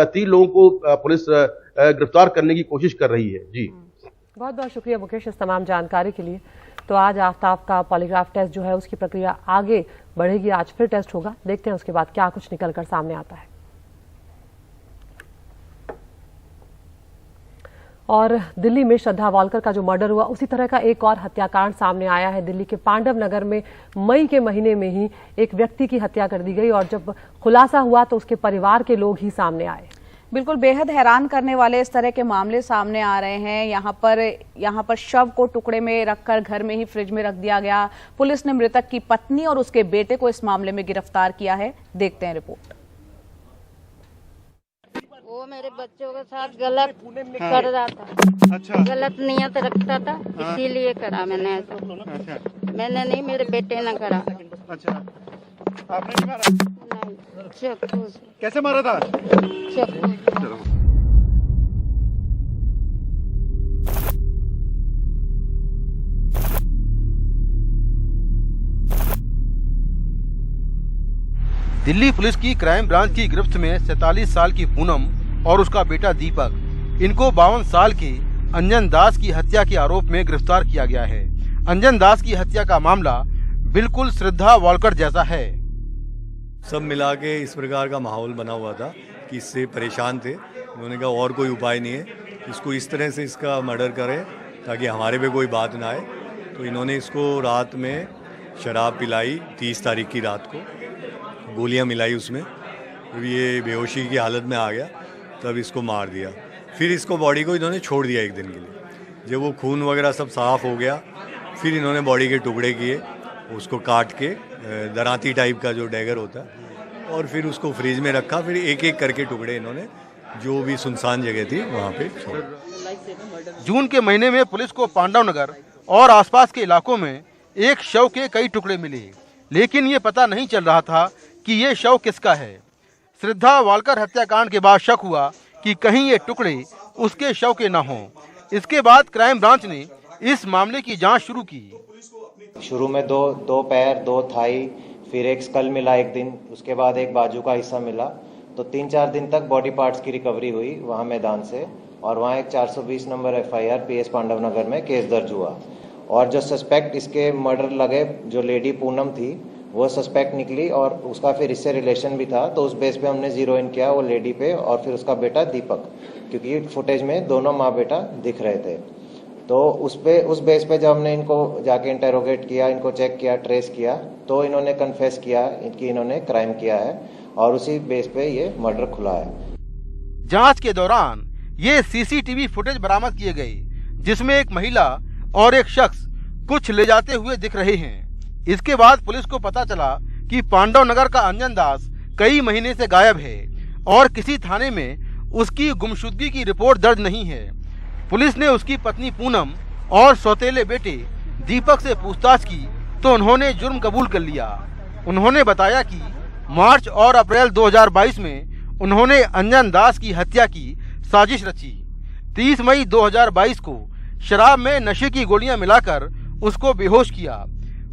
3 लोगों को पुलिस गिरफ्तार करने की कोशिश कर रही है। जी, बहुत बहुत शुक्रिया मुकेश इस तमाम जानकारी के लिए। तो आज आफ्ताब का पॉलीग्राफ टेस्ट जो है उसकी प्रक्रिया आगे बढ़ेगी, आज फिर टेस्ट होगा, देखते हैं उसके बाद क्या कुछ निकलकर सामने आता है। और दिल्ली में श्रद्धा वालकर का जो मर्डर हुआ, उसी तरह का एक और हत्याकांड सामने आया है। दिल्ली के पांडव नगर में मई के महीने में ही एक व्यक्ति की हत्या कर दी गई और जब खुलासा हुआ तो उसके परिवार के लोग ही सामने आए। बिल्कुल बेहद हैरान करने वाले इस तरह के मामले सामने आ रहे हैं। यहाँ पर शव को टुकड़े में रखकर घर में ही फ्रिज में रख दिया गया। पुलिस ने मृतक की पत्नी और उसके बेटे को इस मामले में गिरफ्तार किया है। देखते हैं रिपोर्ट। वो मेरे बच्चों के साथ गलत कर रहा था। अच्छा। गलत नियत रखता था, इसीलिए करा मैंने ऐसा। अच्छा। मैंने नहीं, मेरे बेटे ने करा। अच्छा, आपने नहीं मारा? नहीं, चाकू से। कैसे मारा था? चाकू। दिल्ली पुलिस की क्राइम ब्रांच की गिरफ्त में 47 साल की पूनम और उसका बेटा दीपक, इनको 52 साल के अंजन दास की हत्या के आरोप में गिरफ्तार किया गया है। अंजन दास की हत्या का मामला बिल्कुल श्रद्धा वालकर जैसा है। सब मिला के इस प्रकार का माहौल बना हुआ था कि इससे परेशान थे। उन्होंने कहा और कोई उपाय नहीं है, इसको इस तरह से इसका मर्डर करें ताकि हमारे पे कोई बात ना आए। तो इन्होंने इसको रात में शराब पिलाई, 30 तारीख की रात को गोलियां मिलाई उसमें, जब ये बेहोशी की हालत में आ गया तब इसको मार दिया। फिर इसको बॉडी को इन्होंने छोड़ दिया एक दिन के लिए। जब वो खून वगैरह सब साफ़ हो गया फिर इन्होंने बॉडी के टुकड़े किए, उसको काट के दराती टाइप का जो डैगर होता है, और फिर उसको फ्रिज में रखा। फिर एक एक करके टुकड़े इन्होंने जो भी सुनसान जगह थी वहाँ पे छोड़ा। जून के महीने में पुलिस को पांडव नगर और आसपास के इलाकों में एक शव के कई टुकड़े मिले, लेकिन ये पता नहीं चल रहा था कि ये शव किसका है। श्रद्धा वालकर हत्याकांड के बाद शक हुआ कि कहीं ये टुकड़े उसके शव के न हों। इसके बाद क्राइम ब्रांच ने इस मामले की जांच शुरू की। शुरू में दो पैर, 2 थाई, फिर एक स्कल मिला एक दिन, उसके बाद एक बाजू का हिस्सा मिला। तो 3-4 दिन तक बॉडी पार्ट्स की रिकवरी हुई वहाँ मैदान से, और वहाँ एक 420 नंबर FIR PS पांडव नगर में केस दर्ज हुआ। और जो सस्पेक्ट इसके मर्डर लगे, जो लेडी पूनम थी, वो सस्पेक्ट निकली और उसका फिर इससे रिलेशन भी था। तो उस बेस पे हमने जीरो इन किया वो लेडी पे और फिर उसका बेटा दीपक, क्योंकि फुटेज में दोनों माँ बेटा दिख रहे थे। तो उस बेस पे जब हमने इनको जाके इंटेरोगेट किया, इनको चेक किया, ट्रेस किया, तो इन्होंने कन्फेस किया कि इन्होंने क्राइम किया है और उसी बेस पे ये मर्डर खुला है। जांच के दौरान ये CCTV फुटेज बरामद किए गए, जिसमें एक महिला और एक शख्स कुछ ले जाते हुए दिख रहे हैं। इसके बाद पुलिस को पता चला कि पांडव नगर का अंजन दास कई महीने से गायब है और किसी थाने में उसकी गुमशुदगी की रिपोर्ट दर्ज नहीं है। पुलिस ने उसकी पत्नी पूनम और सौतेले बेटे दीपक से पूछताछ की तो उन्होंने जुर्म कबूल कर लिया। उन्होंने बताया कि मार्च और अप्रैल 2022 में उन्होंने अंजन दास की हत्या की साजिश रची। 30 मई 2022 को शराब में नशे की गोलियां मिलाकर उसको बेहोश किया,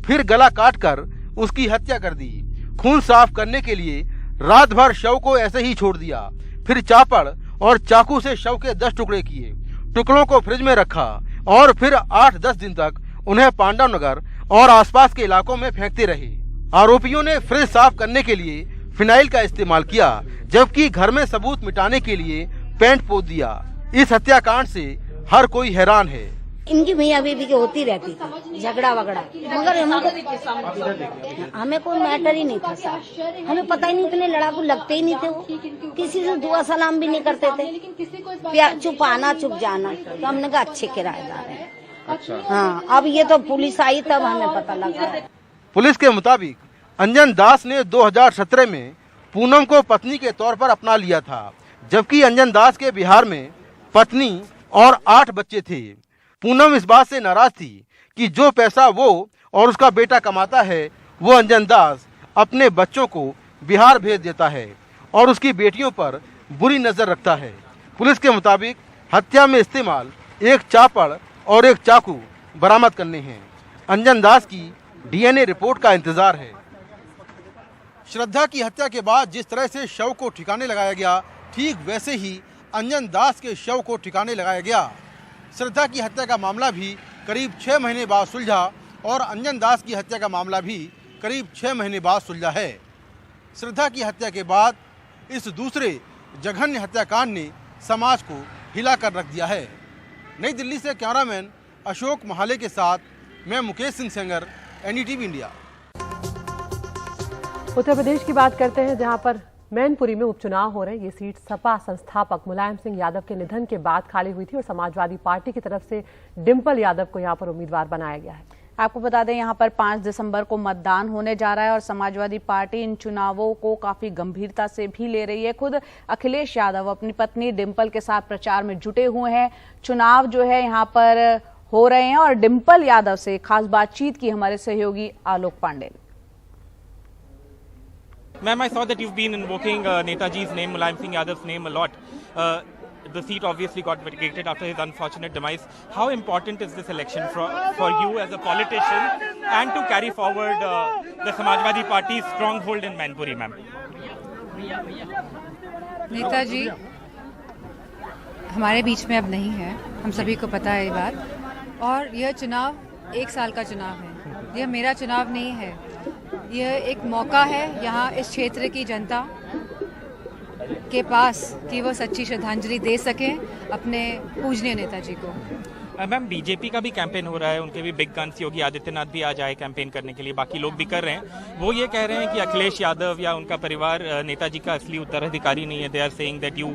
फिर गला काटकर उसकी हत्या कर दी। खून साफ करने के लिए रात भर शव को ऐसे ही छोड़ दिया, फिर चापड़ और चाकू से शव के 10 टुकड़े किए, टुकड़ों को फ्रिज में रखा और फिर 8-10 दिन तक उन्हें पांडव नगर और आसपास के इलाकों में फेंकते रहे। आरोपियों ने फ्रिज साफ करने के लिए फिनाइल का इस्तेमाल किया, जबकि घर में सबूत मिटाने के लिए पेंट पोत दिया। इस हत्याकांड से हर कोई हैरान है। इनकी भैया बीबी की होती रहती थी झगड़ा वगड़ा, मगर हमें कोई मैटर ही नहीं था सर। हमें पता ही नहीं, इतने लड़ाकू लगते ही नहीं थे वो, किसी से दुआ सलाम भी नहीं करते थे, चुप आना चुप जाना। तो हमने कहा अच्छे किराएदार हैं। अच्छा। हाँ, अब ये तो पुलिस आई तब हमें पता लगा। पुलिस के मुताबिक अंजन दास ने 2017 में पूनम को पत्नी के तौर पर अपना लिया था, जबकि अंजन दास के बिहार में पत्नी और 8 बच्चे थे। पूनम इस बात से नाराज थी कि जो पैसा वो और उसका बेटा कमाता है वो अंजन दास अपने बच्चों को बिहार भेज देता है और उसकी बेटियों पर बुरी नजर रखता है। पुलिस के मुताबिक हत्या में इस्तेमाल एक चापड़ और एक चाकू बरामद करने हैं। अंजन दास की DNA रिपोर्ट का इंतजार है। श्रद्धा की हत्या के बाद जिस तरह से शव को ठिकाने लगाया गया, ठीक वैसे ही अंजन दास के शव को ठिकाने लगाया गया। श्रद्धा की हत्या का मामला भी करीब 6 महीने बाद सुलझा और अंजन दास की हत्या का मामला भी करीब 6 महीने बाद सुलझा है। श्रद्धा की हत्या के बाद इस दूसरे जघन्य हत्याकांड ने समाज को हिला कर रख दिया है। नई दिल्ली से कैमरामैन अशोक महाले के साथ मैं मुकेश सिंह सेंगर, NDTV इंडिया। उत्तर प्रदेश की बात करते हैं, जहां पर मैनपुरी में उपचुनाव हो रहे हैं। ये सीट सपा संस्थापक मुलायम सिंह यादव के निधन के बाद खाली हुई थी और समाजवादी पार्टी की तरफ से डिंपल यादव को यहां पर उम्मीदवार बनाया गया है। आपको बता दें, यहां पर 5 दिसंबर को मतदान होने जा रहा है और समाजवादी पार्टी इन चुनावों को काफी गंभीरता से भी ले रही है। खुद अखिलेश यादव अपनी पत्नी डिंपल के साथ प्रचार में जुटे हुए हैं। चुनाव जो है यहां पर हो रहे हैं और डिंपल यादव से खास बातचीत की हमारे सहयोगी आलोक Pandey. Ma'am, I saw that you've been invoking Netaji's name, Mulayam Singh Yadav's name a lot. The seat obviously got vacated after his unfortunate demise. How important is this election for you as a politician and to carry forward the Samajwadi Party's stronghold in Mainpuri, ma'am? Netaji हमारे बीच में अब नहीं है, हम सभी को पता है ये बात। और यह चुनाव 1 साल का चुनाव है, यह मेरा चुनाव नहीं है। यह एक मौका है यहाँ इस क्षेत्र की जनता के पास कि वो सच्ची श्रद्धांजलि दे सकें अपने पूजनीय नेताजी को। मैम, बीजेपी का भी कैंपेन हो रहा है, उनके भी बिग गन्स योगी आदित्यनाथ भी आ जाए कैंपेन करने के लिए, बाकी लोग भी कर रहे हैं। वो ये कह रहे हैं कि अखिलेश यादव या उनका परिवार नेताजी का असली उत्तराधिकारी नहीं है। They are saying that you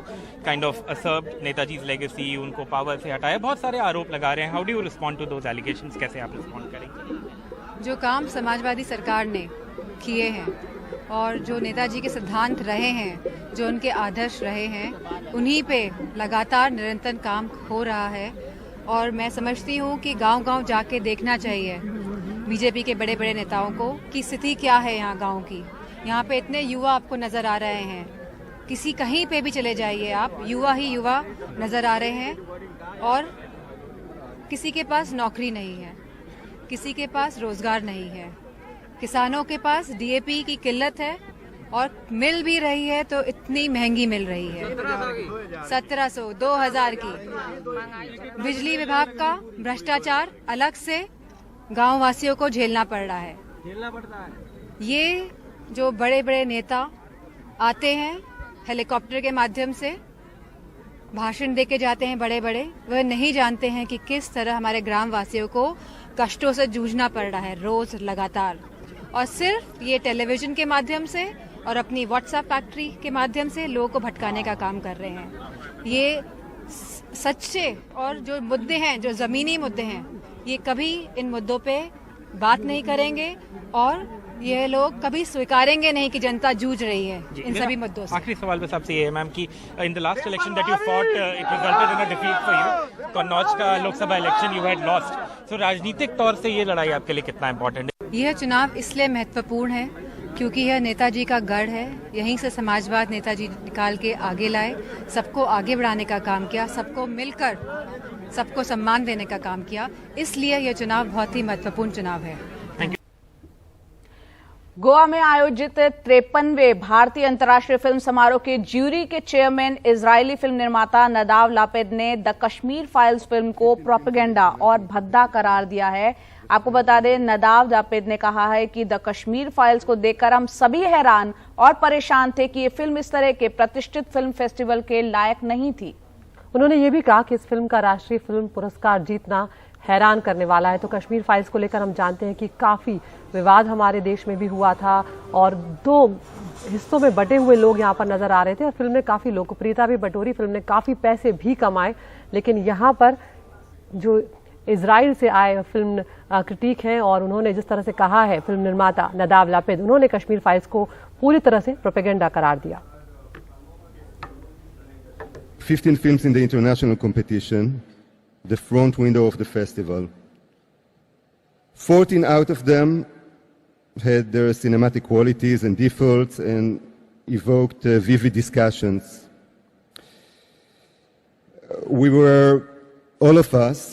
kind of usurped Netaji's legacy, उनको पावर से हटाया। बहुत सारे आरोप लगा रहे हैं। How do you respond to those allegations? कैसे आप रिस्पॉन्ड करेंगे? जो काम समाजवादी सरकार ने किए हैं और जो नेताजी के सिद्धांत रहे हैं, जो उनके आदर्श रहे हैं, उन्हीं पे लगातार निरंतर काम हो रहा है। और मैं समझती हूँ कि गांव-गांव जाके देखना चाहिए बीजेपी के बड़े बड़े नेताओं को कि स्थिति क्या है यहाँ गांव की। यहाँ पे इतने युवा आपको नज़र आ रहे हैं, किसी कहीं पे भी चले जाइए आप, युवा ही युवा नज़र आ रहे हैं। और किसी के पास नौकरी नहीं है, किसी के पास रोजगार नहीं है, किसानों के पास DAP की किल्लत है और मिल भी रही है तो इतनी महंगी मिल रही है, 1700 2000 की। बिजली विभाग का भ्रष्टाचार अलग से गांव वासियों को झेलना पड़ रहा है। ये जो बड़े बड़े नेता आते हैं हेलीकॉप्टर के माध्यम से भाषण देके जाते हैं बड़े बड़े, वह नहीं जानते हैं कि किस तरह हमारे ग्राम वासियों को कष्टों से जूझना पड़ रहा है रोज लगातार। और सिर्फ ये टेलीविजन के माध्यम से और अपनी व्हाट्सएप फैक्ट्री के माध्यम से लोगों को भटकाने का काम कर रहे हैं। ये सच्चे और जो मुद्दे हैं, जो जमीनी मुद्दे हैं, ये कभी इन मुद्दों पे बात नहीं करेंगे और ये लोग कभी स्वीकारेंगे नहीं कि जनता जूझ रही है इन सभी मुद्दों से। आखिरी सवाल बस आपसे ये है मैम कि in the last election that you fought it resulted in a defeat for you. Kannauj का Lok Sabha election you had lost. So राजनीतिक तौर से ये लड़ाई आपके लिए कितना इंपॉर्टेंट है? यह चुनाव इसलिए महत्वपूर्ण है क्योंकि यह नेताजी का गढ़ है। यहीं से समाजवाद नेताजी निकाल के आगे लाए, सबको आगे बढ़ाने का काम किया, सबको मिलकर सबको सम्मान देने का काम किया। इसलिए यह चुनाव बहुत ही महत्वपूर्ण चुनाव है। गोवा में आयोजित 53वें भारतीय अंतर्राष्ट्रीय फिल्म समारोह के ज्यूरी के चेयरमैन इजरायली फिल्म निर्माता नदाव लापिद ने द कश्मीर फाइल्स फिल्म को प्रोपेगेंडा और भद्दा करार दिया है। आपको बता दें, नदाव लापिद ने कहा है कि द कश्मीर फाइल्स को देखकर हम सभी हैरान और परेशान थे कि ये फिल्म इस तरह के प्रतिष्ठित फिल्म फेस्टिवल के लायक नहीं थी। उन्होंने ये भी कहा कि इस फिल्म का राष्ट्रीय फिल्म पुरस्कार जीतना हैरान करने वाला है। तो कश्मीर फाइल्स को लेकर हम जानते हैं कि काफी विवाद हमारे देश में भी हुआ था और 2 हिस्सों में बटे हुए लोग यहाँ पर नजर आ रहे थे और फिल्म ने काफी लोकप्रियता भी बटोरी, फिल्म ने काफी पैसे भी कमाए। लेकिन यहाँ पर जो इजराइल से आए फिल्म क्रिटिक हैं और उन्होंने जिस तरह से कहा है फिल्म निर्माता नदाव लापिद, उन्होंने कश्मीर फाइल्स को पूरी तरह से प्रोपेगेंडा करार दिया। 15 films in the international competition, the front window of the festival. 14 out of them had their cinematic qualities and defaults and evoked vivid discussions. We were, all of us,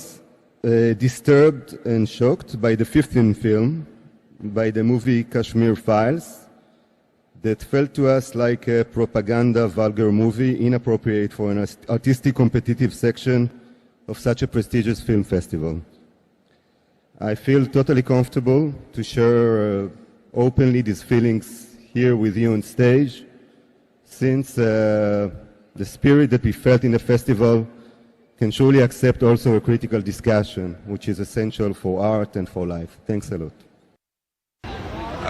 disturbed and shocked by the 15th film, by the movie Kashmir Files, that felt to us like a propaganda vulgar movie, inappropriate for an artistic competitive section of such a prestigious film festival. I feel totally comfortable to share openly these feelings here with you on stage, since the spirit that we felt in the festival can surely accept also a critical discussion, which is essential for art and for life. Thanks a lot.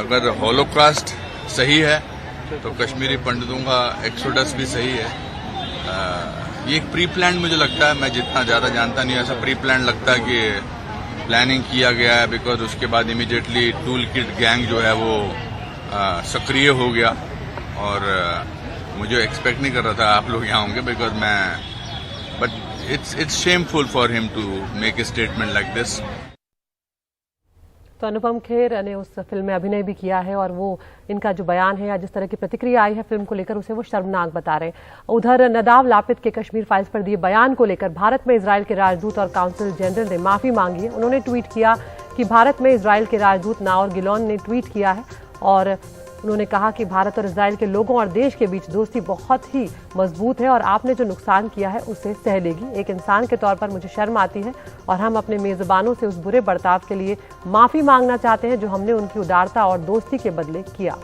अगर holocaust सही है तो कश्मीरी पंडितों का exodus भी सही है। ये एक प्री प्लान मुझे लगता है, मैं जितना ज़्यादा जानता नहीं, ऐसा प्री प्लान लगता है कि प्लानिंग किया गया है, बिकॉज उसके बाद इमीडिएटली टूल किट गैंग जो है वो सक्रिय हो गया और मुझे एक्सपेक्ट नहीं कर रहा था आप लोग यहाँ होंगे, because but it's shameful for him to make a statement like this. तो अनुपम खेर ने उस फिल्म में अभिनय भी किया है और वो इनका जो बयान है या जिस तरह की प्रतिक्रिया आई है फिल्म को लेकर उसे वो शर्मनाक बता रहे हैं। उधर नदाव लापित के कश्मीर फाइल्स पर दिए बयान को लेकर भारत में इजराइल के राजदूत और काउंसिल जनरल ने माफी मांगी है। उन्होंने ट्वीट किया कि भारत में इजराइल के राजदूत नाओर गिलोन ने ट्वीट किया है और उन्होंने कहा कि भारत और इजराइल के लोगों और देश के बीच दोस्ती बहुत ही मजबूत है और आपने जो नुकसान किया है उसे सह लेगी। एक इंसान के तौर पर मुझे शर्म आती है और हम अपने मेजबानों से उस बुरे बर्ताव के लिए माफी मांगना चाहते हैं जो हमने उनकी उदारता और दोस्ती के बदले किया।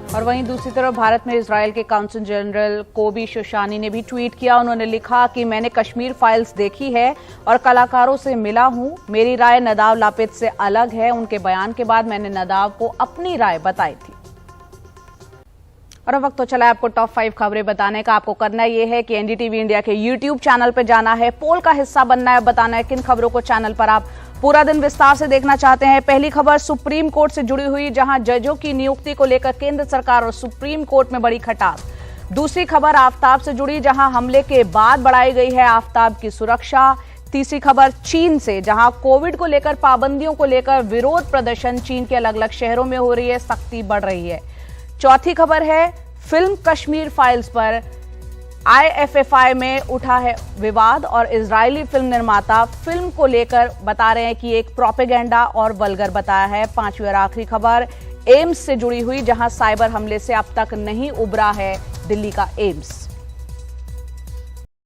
और वहीं दूसरी तरफ भारत में इजराइल के काउंसिल जनरल कोबी शोशानी ने भी ट्वीट किया। उन्होंने लिखा कि मैंने कश्मीर फाइल्स देखी है और कलाकारों से मिला हूं। मेरी राय नदाव लापित से अलग है। उनके बयान के बाद मैंने नदाव को अपनी राय बताई थी। और अब वक्त तो चला है आपको टॉप 5 खबरें बताने का। आपको करना यह है कि एनडीटीवी इंडिया के यूट्यूब चैनल पर जाना है, पोल का हिस्सा बनना है, बताना है किन खबरों को चैनल पर आप पूरा दिन विस्तार से देखना चाहते हैं। पहली खबर सुप्रीम कोर्ट से जुड़ी हुई, जहां जजों की नियुक्ति को लेकर केंद्र सरकार और सुप्रीम कोर्ट में बड़ी खटास। दूसरी खबर आफताब से जुड़ी, जहां हमले के बाद बढ़ाई गई है आफताब की सुरक्षा। तीसरी खबर चीन से, जहां कोविड को लेकर पाबंदियों को लेकर विरोध प्रदर्शन चीन के अलग अलग शहरों में हो रही है, सख्ती बढ़ रही है। चौथी खबर है फिल्म कश्मीर फाइल्स पर IFFI में उठा है विवाद और इजरायली फिल्म निर्माता फिल्म को लेकर बता रहे हैं कि एक प्रोपेगेंडा और वल्गर बताया है। पांचवी और आखिरी खबर एम्स से जुड़ी हुई, जहां साइबर हमले से अब तक नहीं उबरा है दिल्ली का एम्स।